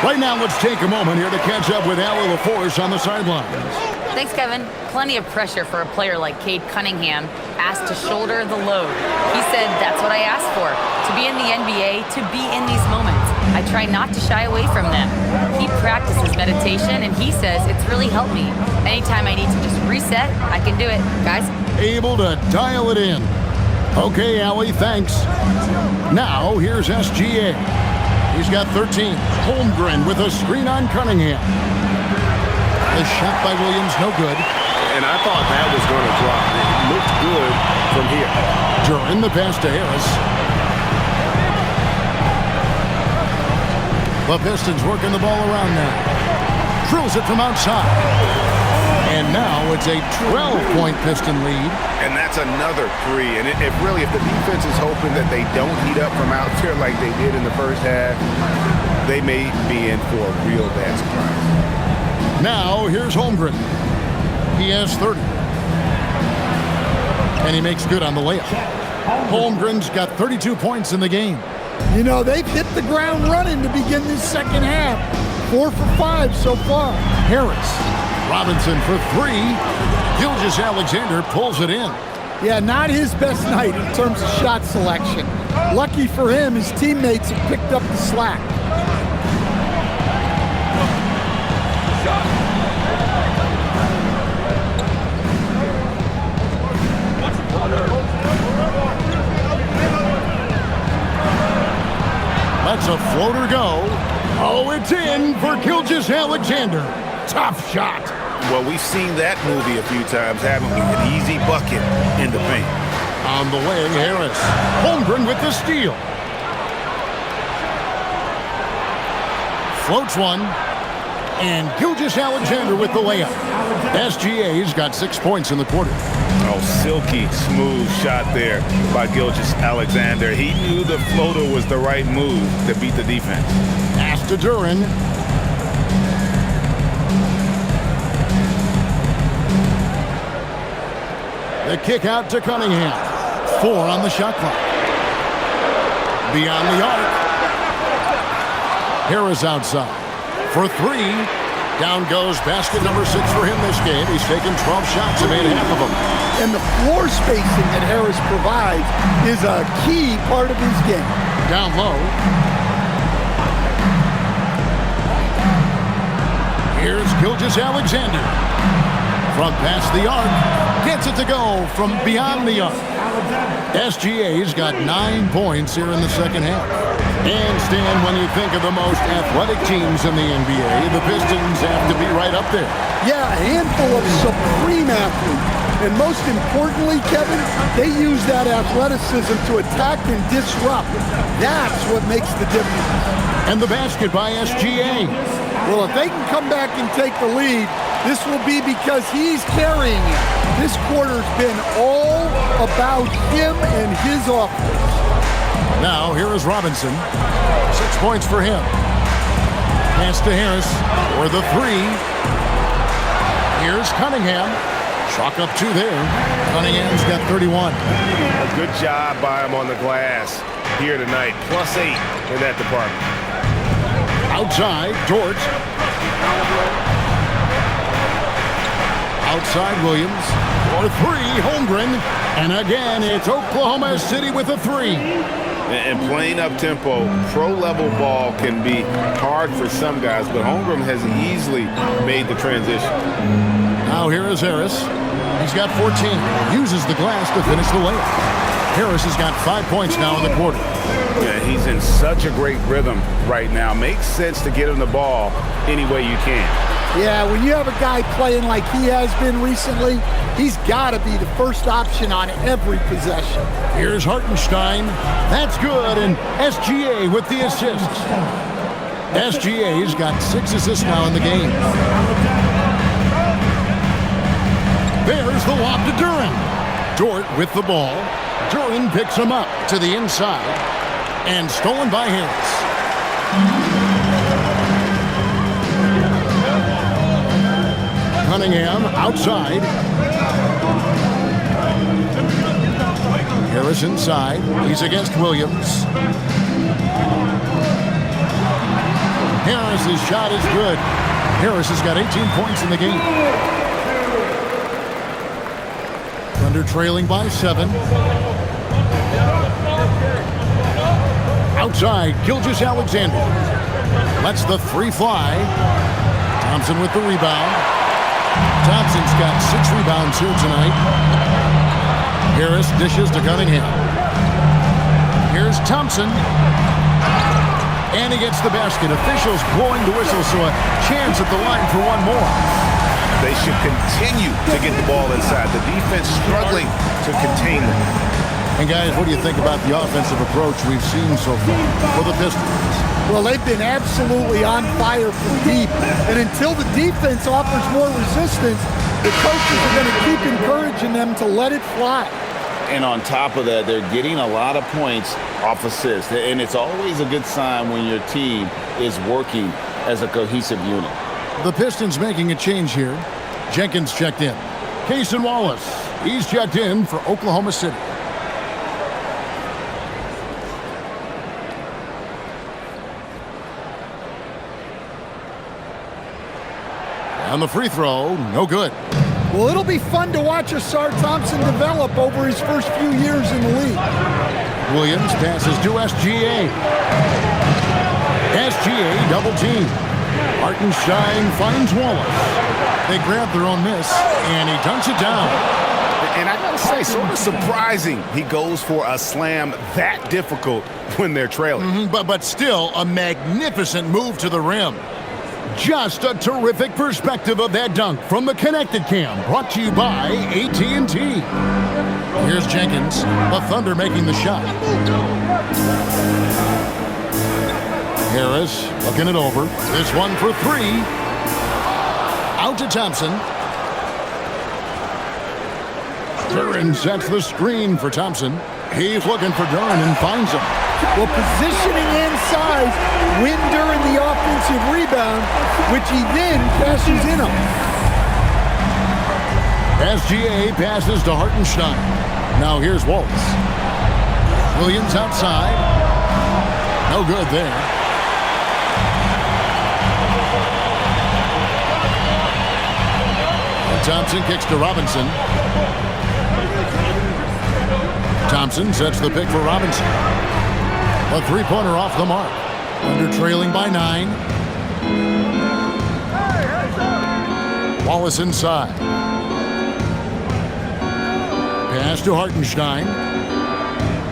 Speaker 3: Right now, let's take a moment here to catch up with Allie LaForce on the sidelines.
Speaker 4: Thanks, Kevin. Plenty of pressure for a player like Cade Cunningham, asked to shoulder the load. He said, that's what I asked for, to be in the NBA, to be in these moments. I try not to shy away from them. He practices meditation, and he says it's really helped me. Anytime I need to just reset, I can do it. Guys?
Speaker 3: Able to dial it in. Okay, Allie, thanks. Now, here's SGA. He's got 13. Holmgren with a screen on Cunningham. The shot by Williams, no good.
Speaker 6: And I thought that was going to drop. It looked good from here.
Speaker 3: Duran, the pass to Harris. The Pistons working the ball around now. Drills it from outside. And now it's a 12-point Piston lead.
Speaker 1: And that's another three. And if the defense is hoping that they don't heat up from out there like they did in the first half, they may be in for a real bad surprise.
Speaker 3: Now, here's Holmgren. He has 30. And he makes good on the layup. Holmgren's got 32 points in the game.
Speaker 2: You know, they've hit the ground running to begin this second half. 4 for 5 so far.
Speaker 3: Harris. Robinson for 3. Gilgeous-Alexander pulls it in.
Speaker 2: Yeah, not his best night in terms of shot selection. Lucky for him, his teammates have picked up the slack.
Speaker 3: Let's a floater go. Oh, it's in for Gilgeous-Alexander. Tough shot.
Speaker 1: Well, we've seen that movie a few times, haven't we? An easy bucket in the paint.
Speaker 3: On the wing, Harris. Holmgren with the steal. Floats one. And Gilgeous-Alexander with the layup. SGA's got 6 points in the quarter.
Speaker 1: Oh, silky smooth shot there by Gilgeous-Alexander. He knew the floater was the right move to beat the defense.
Speaker 3: Pass to Duran. The kick out to Cunningham. 4 on the shot clock. Beyond the arc. Harris outside. For 3. Down goes basket number 6 for him this game. He's taken 12 shots and made half of them.
Speaker 2: And the floor spacing that Harris provides is a key part of his game.
Speaker 3: Down low. Here's Gilgeous-Alexander. From past the arc. Gets it to go from beyond the arc. SGA's got 9 points here in the second half. And Stan, when you think of the most athletic teams in the NBA, the Pistons have to be right up there.
Speaker 2: Yeah, a handful of supreme athletes. And most importantly, Kevin, they use that athleticism to attack and disrupt. That's what makes the difference.
Speaker 3: And the basket by SGA.
Speaker 2: Well, if they can come back and take the lead, this will be because he's carrying it. This quarter's been all about him and his offense.
Speaker 3: Now, here is Robinson. 6 points for him. Pass to Harris for the 3. Here's Cunningham. Chalk up 2 there. Cunningham's got 31.
Speaker 6: A good job by him on the glass here tonight. +8 in that department.
Speaker 3: Outside, George. Outside, Williams. For 3, Holmgren. And again, it's Oklahoma City with a 3.
Speaker 1: And playing up-tempo, pro-level ball can be hard for some guys, but Holmgren has easily made the transition.
Speaker 3: Now here is Harris. He's got 14. Uses the glass to finish the layup. Harris has got 5 points now in the quarter.
Speaker 1: Yeah, he's in such a great rhythm right now. Makes sense to get him the ball any way you can.
Speaker 2: Yeah, when you have a guy playing like he has been recently, he's got to be the first option on every possession.
Speaker 3: Here's Hartenstein. That's good, and SGA with the assists. SGA's got 6 assists now in the game. There's the lob to Duran. Dort with the ball. Duran picks him up to the inside, and stolen by Harris. Cunningham outside. Harris inside. He's against Williams. Harris's shot is good. Harris has got 18 points in the game. Thunder trailing by 7. Outside, Gilgeous-Alexander. Lets the 3 fly. Thompson with the rebound. Thompson's got 6 rebounds here tonight. Harris dishes to Cunningham. Here's Thompson. And he gets the basket. Officials blowing the whistle, so a chance at the line for one more.
Speaker 1: They should continue to get the ball inside. The defense struggling to contain them.
Speaker 3: And guys, what do you think about the offensive approach we've seen so far for the Pistons?
Speaker 2: Well, they've been absolutely on fire from deep. And until the defense offers more resistance, the coaches are going to keep encouraging them to let it fly.
Speaker 1: And on top of that, they're getting a lot of points off assists. And it's always a good sign when your team is working as a cohesive unit.
Speaker 3: The Pistons making a change here. Jenkins checked in. Cason Wallace, he's checked in for Oklahoma City. And the free throw, no good.
Speaker 2: Well, it'll be fun to watch Asar Thompson develop over his first few years in the league.
Speaker 3: Williams passes to SGA. SGA double team. Hartenstein finds Wallace. They grab their own miss, and he dunks it down.
Speaker 1: And I gotta say, sort of surprising he goes for a slam that difficult when they're trailing.
Speaker 3: But still a magnificent move to the rim. Just a terrific perspective of that dunk from the Connecticut cam, brought to you by AT&T. Here's Jenkins, the Thunder making the shot. Harris looking it over. This one for 3. Out to Thompson. Duran sets the screen for Thompson. He's looking for Duran and finds him.
Speaker 2: Well, positioning and size win during the offensive rebound, which he then cashes in him.
Speaker 3: SGA passes to Hartenstein. Now here's Waltz. Williams outside. No good there. And Thompson kicks to Robinson. Thompson sets the pick for Robinson. A 3-pointer off the mark. Under trailing by 9. Wallace inside. Pass to Hartenstein.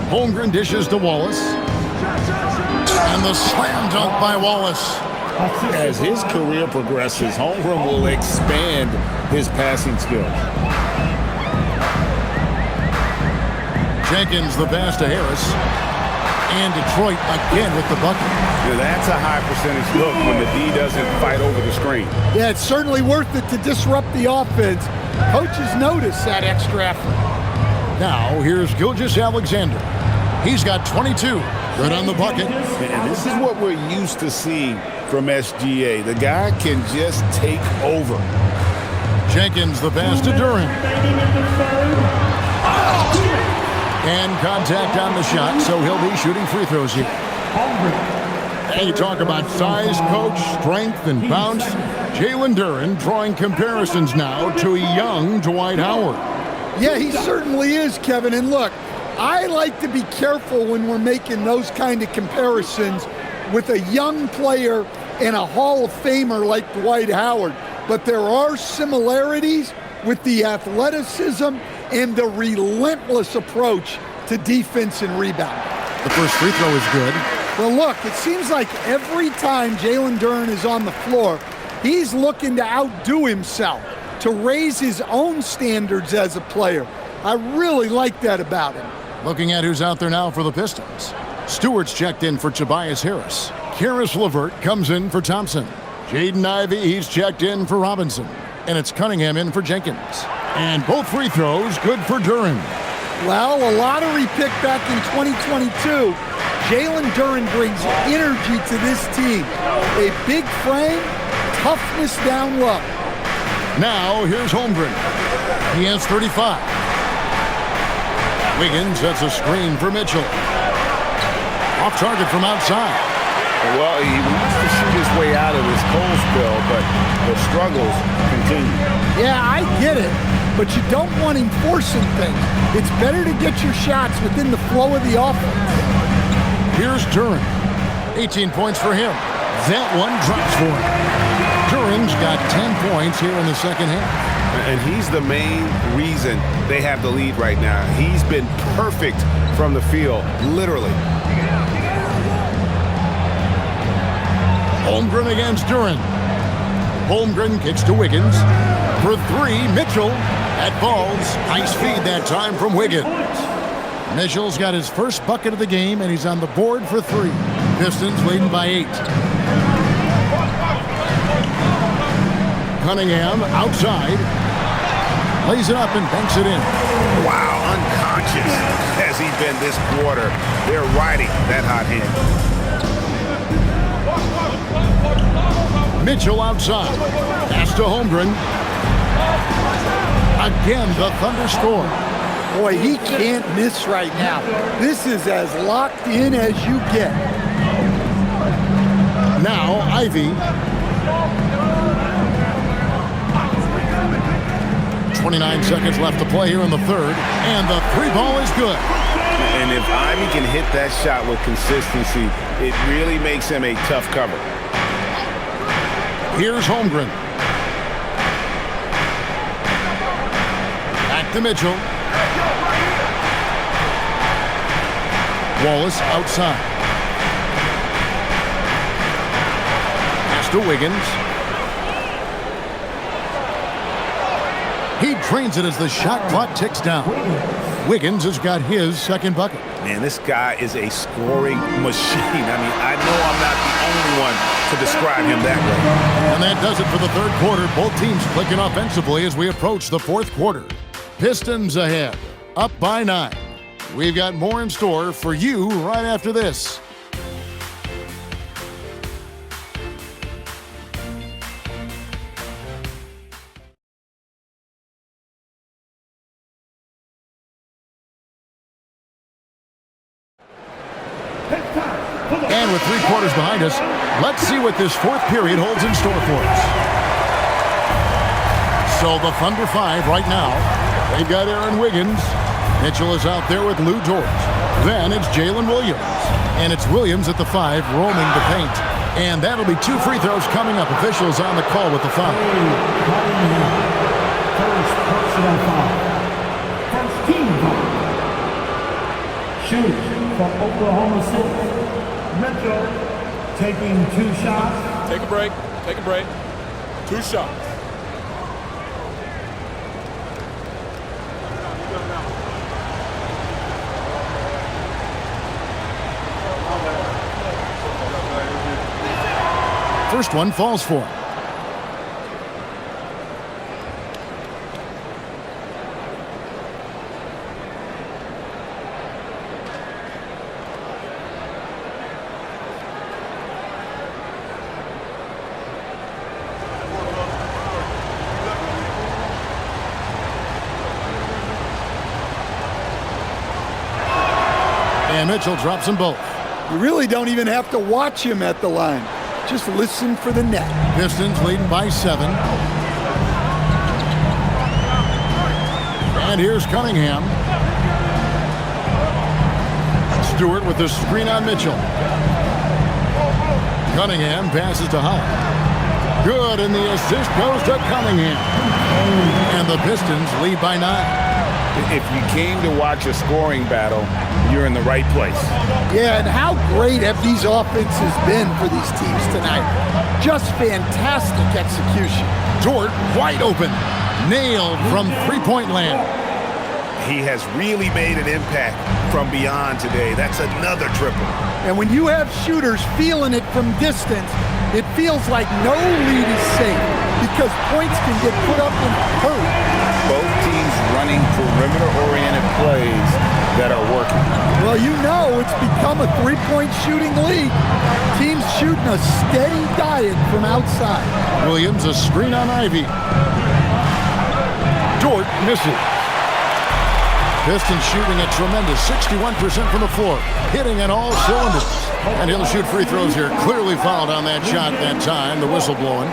Speaker 3: Holmgren dishes to Wallace. And the slam dunk by Wallace.
Speaker 1: As his career progresses, Holmgren will expand his passing skills.
Speaker 3: Jenkins the pass to Harris. And Detroit again with the bucket.
Speaker 1: Yeah, that's a high percentage look when the D doesn't fight over the screen.
Speaker 2: Yeah, it's certainly worth it to disrupt the offense. Coaches notice that extra effort.
Speaker 3: Now here's Gilgeous-Alexander. He's got 22. Good on the bucket.
Speaker 1: And this is what we're used to seeing from SGA. The guy can just take over.
Speaker 3: Jenkins the pass to Duran. And contact on the shot, so he'll be shooting free throws here. And you talk about size, coach, strength, and bounce. Jalen Duran drawing comparisons now to a young Dwight Howard.
Speaker 2: Yeah, he certainly is, Kevin. And look, I like to be careful when we're making those kind of comparisons with a young player and a Hall of Famer like Dwight Howard. But there are similarities with the athleticism and the relentless approach to defense and rebound.
Speaker 3: The first free throw is good.
Speaker 2: Well, look, it seems like every time Jalen Duran is on the floor, he's looking to outdo himself, to raise his own standards as a player. I really like that about him.
Speaker 3: Looking at who's out there now for the Pistons. Stewart's checked in for Tobias Harris. Karis LeVert comes in for Thompson. Jaden Ivey, he's checked in for Robinson. And it's Cunningham in for Jenkins. And both free throws good for Duran.
Speaker 2: Well, a lottery pick back in 2022. Jalen Duran brings energy to this team. A big frame, toughness down low.
Speaker 3: Now, here's Holmgren. He has 35. Wiggins sets a screen for Mitchell. Off target from outside.
Speaker 1: Well, he wants to shoot his way out of this cold spell, but the struggles continue.
Speaker 2: Yeah, I get it, but you don't want him forcing things. It's better to get your shots within the flow of the offense.
Speaker 3: Here's Duren. 18 points for him. That one drops for him. Duren's got 10 points here in the second half.
Speaker 1: And he's the main reason they have the lead right now. He's been perfect from the field, literally.
Speaker 3: Holmgren against Duren. Holmgren kicks to Wiggins. For three, Mitchell. That falls. Nice feed that time from Wiggins. Mitchell's got his first bucket of the game, and he's on the board for three. Pistons leading by 8. Cunningham outside. Lays it up and banks it in.
Speaker 1: Wow, unconscious has he been this quarter. They're riding that hot hand.
Speaker 3: Mitchell outside. Pass to Holmgren. Again, the Thunder score.
Speaker 2: Boy, he can't miss right now. This is as locked in as you get.
Speaker 3: Now, Ivy. 29 seconds left to play here in the third, and the three ball is good.
Speaker 1: And if Ivy can hit that shot with consistency, it really makes him a tough cover.
Speaker 3: Here's Holmgren. Back to Mitchell. Wallace outside. Pass to Wiggins. He drains it as the shot clock ticks down. Wiggins has got his second bucket.
Speaker 1: Man, this guy is a scoring machine. I mean, I know I'm not the only one to describe him that way.
Speaker 3: And that does it for the third quarter. Both teams clicking offensively as we approach the fourth quarter. Pistons ahead, up by 9. We've got more in store for you right after this. And with 3 quarters behind us, let's see what this fourth period holds in store for us. So the Thunder 5 right now. They've got Aaron Wiggins. Mitchell is out there with Lou Dort. Then it's Jalen Williams. And it's Williams at the 5 roaming the paint. And that'll be 2 free throws coming up. Officials on the call with the foul.
Speaker 5: First personal foul. First team foul. Shoot from Oklahoma City. Mitchell taking 2 shots.
Speaker 6: Take a break. Take a break. 2 shots.
Speaker 3: First one falls for him. And Mitchell drops them both.
Speaker 2: You really don't even have to watch him at the line. Just listen for the net.
Speaker 3: Pistons leading by 7. And here's Cunningham. Stewart with the screen on Mitchell. Cunningham passes to Howard. Good, and the assist goes to Cunningham. And the Pistons lead by 9.
Speaker 1: If you came to watch a scoring battle, you're in the right place.
Speaker 2: Yeah, and how great have these offenses been for these teams tonight? Just fantastic execution.
Speaker 3: Dort wide open. Nailed from three-point land.
Speaker 1: He has really made an impact from beyond today. That's another triple.
Speaker 2: And when you have shooters feeling it from distance, it feels like no lead is safe because points can get put up in a hurry.
Speaker 1: Both teams running perimeter-oriented plays that are working.
Speaker 2: Well, you know it's become a three-point shooting league. Teams shooting a steady diet from outside.
Speaker 3: Williams a screen on Ivy. Dort misses. Pistons shooting a tremendous 61% from the floor, hitting on all cylinders. And he'll shoot free throws here. Clearly fouled on that shot that time, the whistle blowing.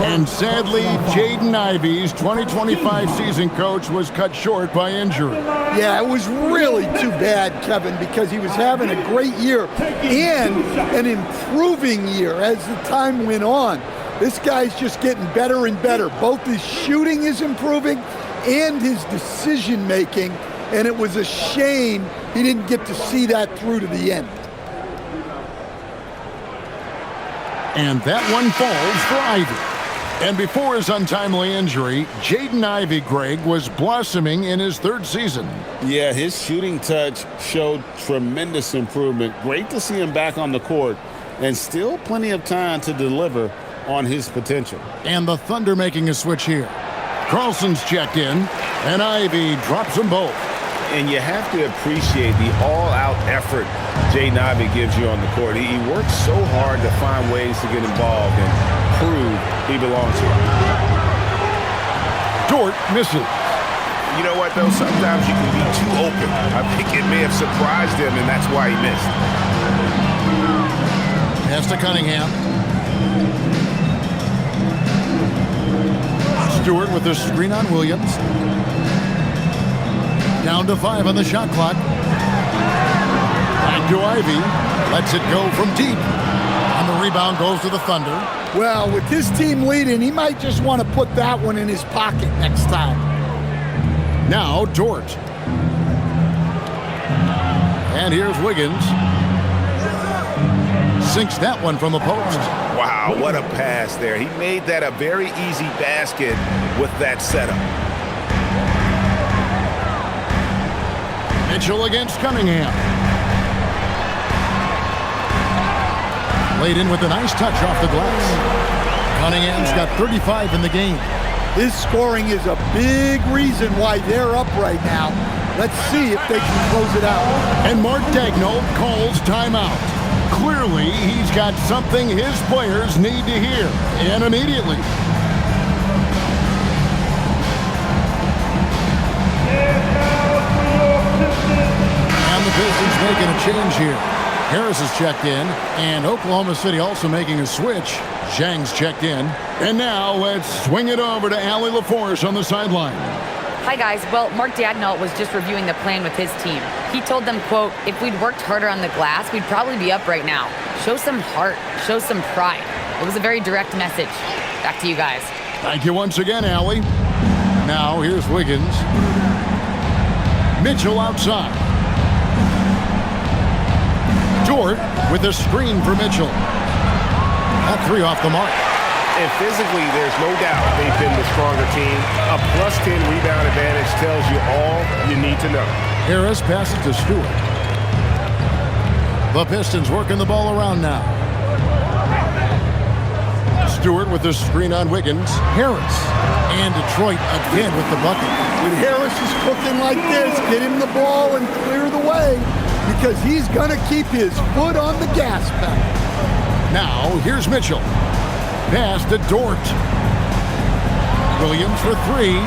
Speaker 3: And sadly, Jaden Ivey's 2025 season coach was cut short by injury.
Speaker 2: Yeah, it was really too bad, Kevin, because he was having a great year and an improving year as the time went on. This guy's just getting better and better. Both his shooting is improving and his decision-making, and it was a shame he didn't get to see that through to the end.
Speaker 3: And that one falls for Ivey. And before his untimely injury, Jaden Ivey, Greg, was blossoming in his third season.
Speaker 1: Yeah, his shooting touch showed tremendous improvement. Great to see him back on the court, and still plenty of time to deliver on his potential.
Speaker 3: And the Thunder making a switch here. Carlson's checked in, and Ivey drops them both.
Speaker 1: And you have to appreciate the all-out effort Jaden Ivey gives you on the court. He works so hard to find ways to get involved and prove he belongs here.
Speaker 3: Dort misses.
Speaker 1: You know what, though? Sometimes you can be too open. I think it may have surprised him, and that's why he missed.
Speaker 3: Pass to Cunningham. Stewart with the screen on Williams. Down to 5 on the shot clock. Back to Ivey. Lets it go from deep. And the rebound goes to the Thunder.
Speaker 2: Well, with his team leading, he might just want to put that one in his pocket next time.
Speaker 3: Now Dort. And here's Wiggins. Sinks that one from the post.
Speaker 1: Wow, what a pass there. He made that a very easy basket with that setup.
Speaker 3: Mitchell against Cunningham. Laid in with a nice touch off the glass. Cunningham's got 35 in the game.
Speaker 2: His scoring is a big reason why they're up right now. Let's see if they can close it out.
Speaker 3: And Mark Daigneault calls timeout. Clearly, he's got something his players need to hear, and immediately. And the Pistons making a change here. Harris is checked in, and Oklahoma City also making a switch. Zhang's checked in. And now let's swing it over to Allie LaForce on the sideline.
Speaker 4: Hi, guys. Well, Mark Daigneault was just reviewing the plan with his team. He told them, quote, if we'd worked harder on the glass, we'd probably be up right now. Show some heart. Show some pride. It was a very direct message. Back to you guys.
Speaker 3: Thank you once again, Allie. Now, here's Wiggins. Mitchell outside. Dort with a screen for Mitchell. That 3 off the mark.
Speaker 6: And physically, there's no doubt they've been the stronger team. A +10 rebound advantage tells you all you need to know.
Speaker 3: Harris passes to Stewart. The Pistons working the ball around now. Stewart with the screen on Wiggins. Harris. And Detroit again with the bucket.
Speaker 2: When Harris is cooking like this, get him the ball and clear the way, because he's going to keep his foot on the gas pedal.
Speaker 3: Now, here's Mitchell. Pass to Dort. Williams for 3.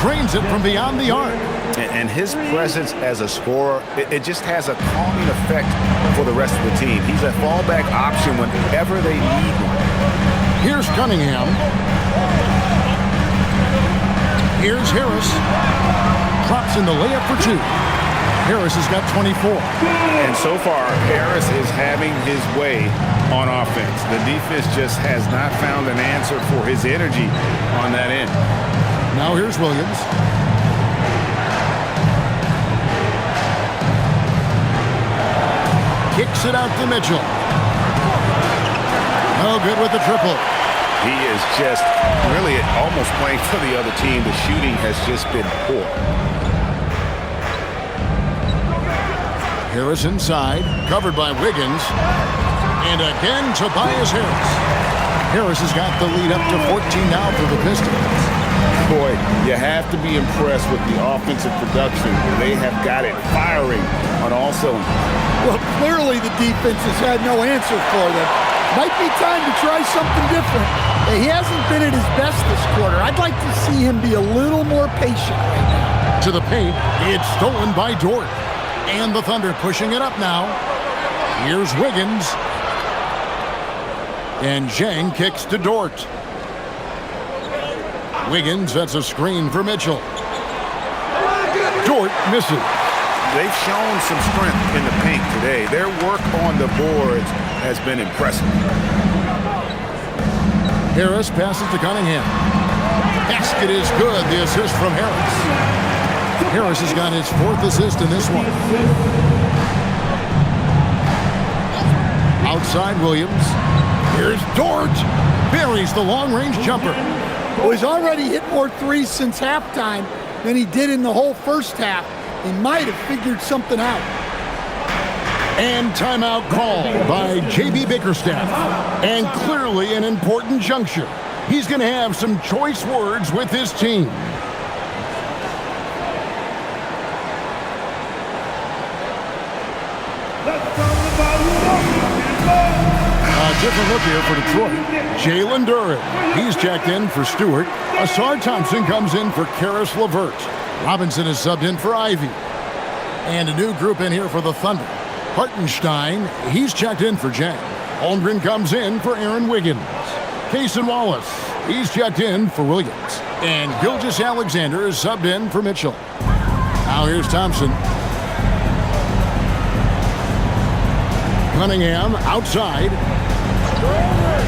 Speaker 3: Drains it from beyond the arc.
Speaker 1: And his presence as a scorer, it just has a calming effect for the rest of the team. He's a fallback option whenever they need one.
Speaker 3: Here's Cunningham. Here's Harris. Drops in the layup for 2. Harris has got 24.
Speaker 1: And so far, Harris is having his way on offense. The defense just has not found an answer for his energy on that end.
Speaker 3: Now here's Williams. Kicks it out to Mitchell. No good with the triple.
Speaker 1: He is just really almost playing for the other team. The shooting has just been poor.
Speaker 3: Harris inside, covered by Wiggins. And again, Tobias Harris. Harris has got the lead up to 14 now for the Pistons.
Speaker 1: Boy, you have to be impressed with the offensive production. They have got it firing on all cylinders.
Speaker 2: Well, clearly the defense has had no answer for them. Might be time to try something different. He hasn't been at his best this quarter. I'd like to see him be a little more patient right now.
Speaker 3: To the paint, it's stolen by Dort. And the Thunder pushing it up now. Here's Wiggins. And Zhang kicks to Dort. Wiggins sets a screen for Mitchell. Dort misses.
Speaker 1: They've shown some strength in the paint today. Their work on the boards has been impressive.
Speaker 3: Harris passes to Cunningham. Basket is good. The assist from Harris. Harris has got his 4th assist in this one. Outside Williams. Here's Dort. Buries the long-range jumper.
Speaker 2: Well, he's already hit more threes since halftime than he did in the whole first half. He might have figured something out.
Speaker 3: And timeout called by J.B. Bickerstaff. And clearly an important juncture. He's going to have some choice words with his team. A different look here for Detroit. Jalen Duren. He's checked in for Stewart. Asar Thompson comes in for Karis LeVert. Robinson is subbed in for Ivy. And a new group in here for the Thunder. Hartenstein, he's checked in for Jang. Holmgren comes in for Aaron Wiggins. Cason Wallace, he's checked in for Williams. And Gilgeous-Alexander is subbed in for Mitchell. Now here's Thompson. Cunningham outside.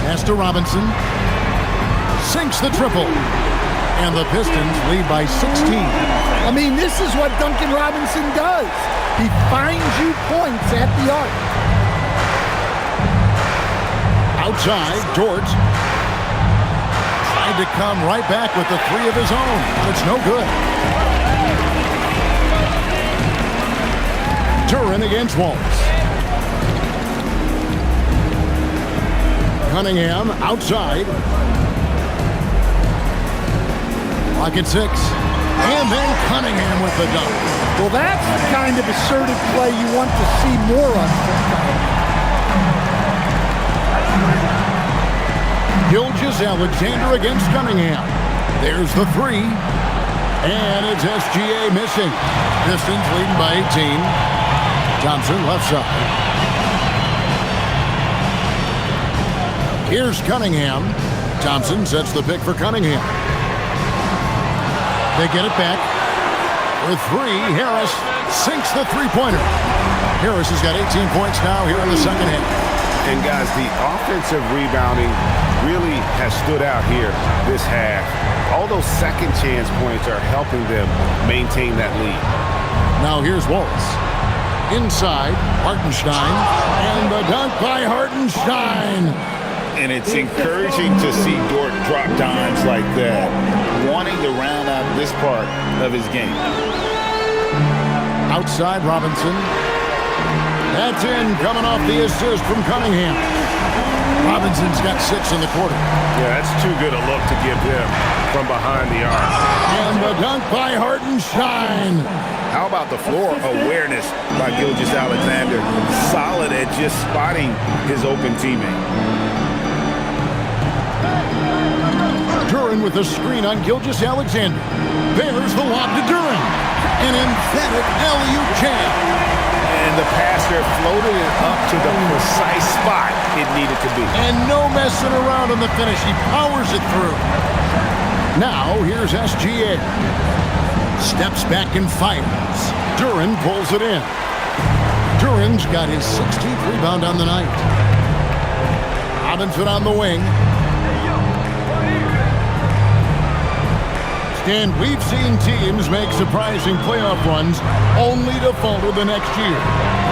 Speaker 3: Pass to Robinson. Sinks the triple. And the Pistons lead by 16.
Speaker 2: I mean, this is what Duncan Robinson does. He finds you points at the arc.
Speaker 3: Outside, Dort. Tried to come right back with the 3 of his own, but it's no good. Duren against Wallace. Cunningham outside. Clock at 6. And then Cunningham with the dunk.
Speaker 2: Well, that's the kind of assertive play you want to see more of from Cunningham.
Speaker 3: Gilgeous-Alexander against Cunningham. There's the 3. And it's SGA missing. Pistons leading by 18. Thompson left side. Here's Cunningham. Thompson sets the pick for Cunningham. They get it back. For 3, Harris sinks the three-pointer. Harris has got 18 points now here in the second half.
Speaker 1: And guys, the offensive rebounding really has stood out here this half. All those second chance points are helping them maintain that lead.
Speaker 3: Now here's Wallace. Inside, Hartenstein. And the dunk by Hartenstein.
Speaker 1: And it's encouraging to see Dort drop dimes like that, wanting to round out this part of his game.
Speaker 3: Outside Robinson. That's in, coming off the assist from Cunningham. Robinson's got 6 in the quarter.
Speaker 6: Yeah, that's too good a look to give them from behind the arc.
Speaker 3: And the dunk by Hartenstein.
Speaker 1: How about the floor awareness by Gilgeous-Alexander? Solid at just spotting his open teammate.
Speaker 3: Duren with a screen on Gilgeous-Alexander. There's the lob to Duren. An emphatic alley-oop jam.
Speaker 1: And the passer floated it up to the precise spot it needed to be.
Speaker 3: And no messing around on the finish. He powers it through. Now, here's SGA. Steps back and fires. Duren pulls it in. Duren's got his 16th rebound on the night. Robinson on the wing. And we've seen teams make surprising playoff runs only to falter the next year.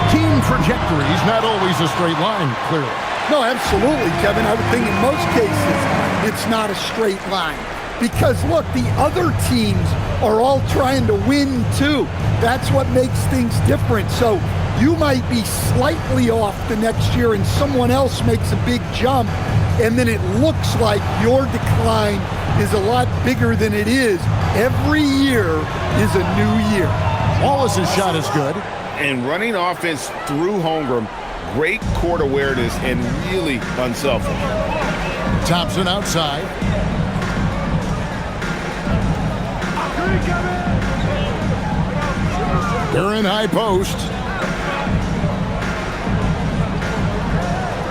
Speaker 3: Team trajectory is not always a straight line, clearly.
Speaker 2: No, absolutely, Kevin. I would think in most cases it's not a straight line. Because, look, the other teams are all trying to win, too. That's what makes things different. So you might be slightly off the next year and someone else makes a big jump, and then it looks like your decline is a lot bigger than it is. Every year is a new year.
Speaker 3: Wallace's shot is good.
Speaker 1: And running offense through Holmgren, Great court awareness and really unselfish.
Speaker 3: Thompson outside. They're in high post.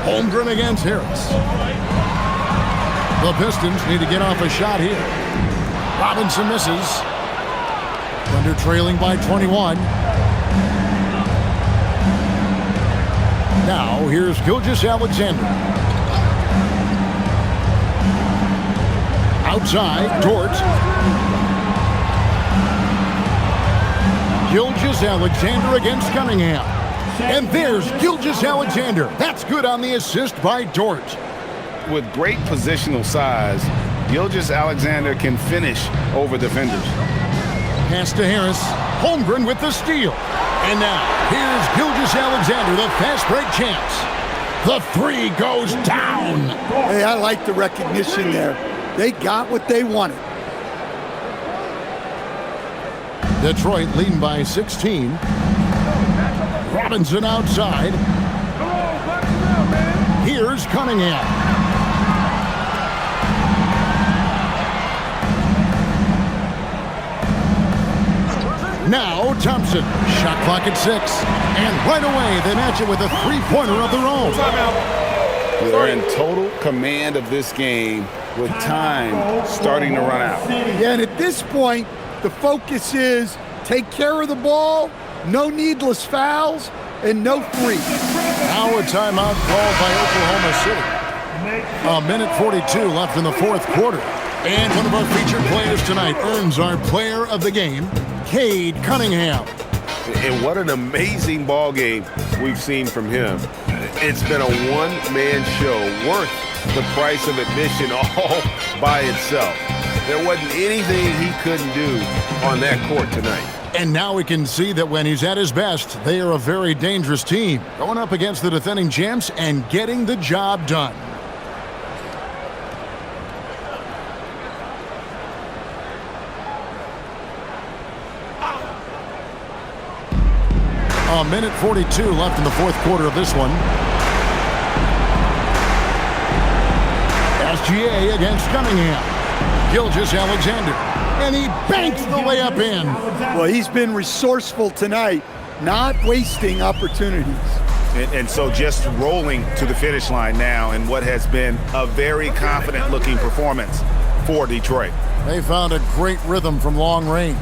Speaker 3: Holmgren against Harris. The Pistons need to get off a shot here. Robinson misses. Thunder trailing by 21. Now here's Gilgeous-Alexander. Outside, Dort. Gilgeous-Alexander against Cunningham. And there's Gilgeous-Alexander. That's good on the assist by Dort.
Speaker 1: With great positional size, Gilgeous-Alexander can finish over defenders.
Speaker 3: Pass to Harris. Holmgren with the steal. And now, here's Gilgeous-Alexander, the fast break champs. The three goes down.
Speaker 2: Hey, I like the recognition there. They got what they wanted.
Speaker 3: Detroit leading by 16. Robinson outside. Here's Cunningham. Now Thompson. Shot clock at 6. And right away they match it with a three-pointer of their own.
Speaker 1: They're in total command of this game with time starting to run out.
Speaker 2: Yeah, and at this point, the focus is take care of the ball, no needless fouls, and no free.
Speaker 3: Now a timeout called by Oklahoma City. A minute 42 left in the fourth quarter. And one of our featured players tonight earns our player of the game, Cade Cunningham.
Speaker 1: And what an amazing ball game we've seen from him. It's been a one-man show worth the price of admission all by itself. There wasn't anything he couldn't do on that court tonight.
Speaker 3: And now we can see that when he's at his best, they are a very dangerous team, going up against the defending champs and getting the job done. A minute 42 left in the fourth quarter of this one. SGA against Cunningham. Gilgeous-Alexander. And he banks the layup in.
Speaker 2: Well, he's been resourceful tonight, not wasting opportunities.
Speaker 1: And so just rolling to the finish line now in what has been a very confident-looking performance for Detroit.
Speaker 3: They found a great rhythm from long range.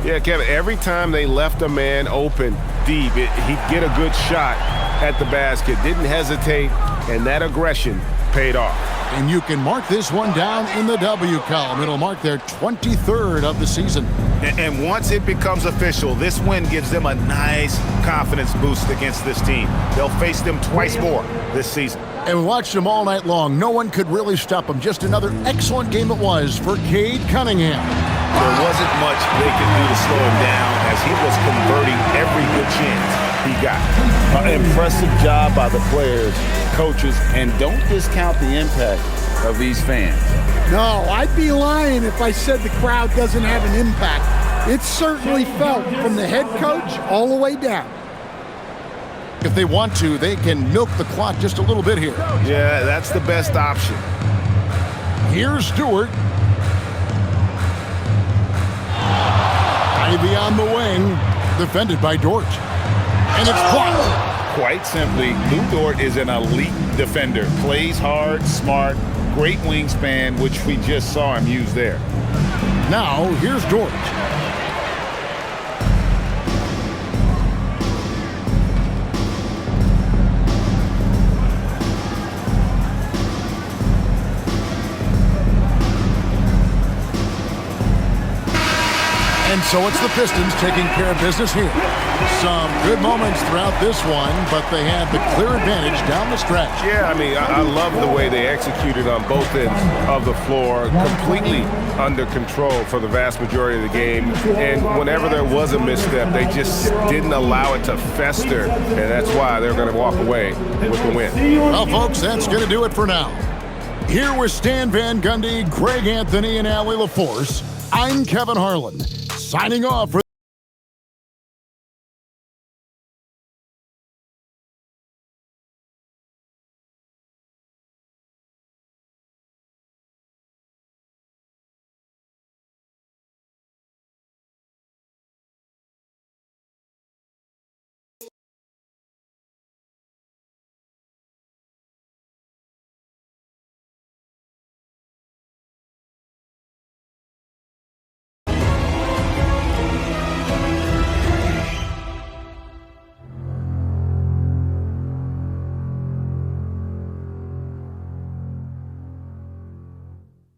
Speaker 6: Yeah, Kevin, every time they left a man open deep, he'd get a good shot at the basket, didn't hesitate, and that aggression paid off.
Speaker 3: And you can mark this one down in the W column. It'll mark their 23rd of the season.
Speaker 1: And once it becomes official, this win gives them a nice confidence boost against this team. They'll face them twice more this season.
Speaker 3: And we watched them all night long. No one could really stop them. Just another excellent game it was for Cade Cunningham.
Speaker 1: There wasn't much they could do to slow him down as he was converting every good chance he got. An impressive job by the players, coaches, and don't discount the impact of these fans.
Speaker 2: No, I'd be lying if I said the crowd doesn't have an impact. It's certainly felt from the head coach all the way down.
Speaker 3: If they want to, they can milk the clock just a little bit here.
Speaker 6: Yeah, that's the best option.
Speaker 3: Here's Stewart. Ivy on the wing, defended by Dort. And it's blocked.
Speaker 1: Quite simply, Lou Dort is an elite defender. Plays hard, smart, great wingspan, which we just saw him use there.
Speaker 3: Now, here's Dort. And so it's the Pistons taking care of business here. Some good moments throughout this one, but they had the clear advantage down the stretch.
Speaker 6: Yeah, I mean, I love the way they executed on both ends of the floor, completely under control for the vast majority of the game. And whenever there was a misstep, they just didn't allow it to fester, and that's why they're going to walk away with the win.
Speaker 3: Well, folks, that's going to do it for now. Here with Stan Van Gundy, Greg Anthony, and Allie LaForce, I'm Kevin Harlan, signing off for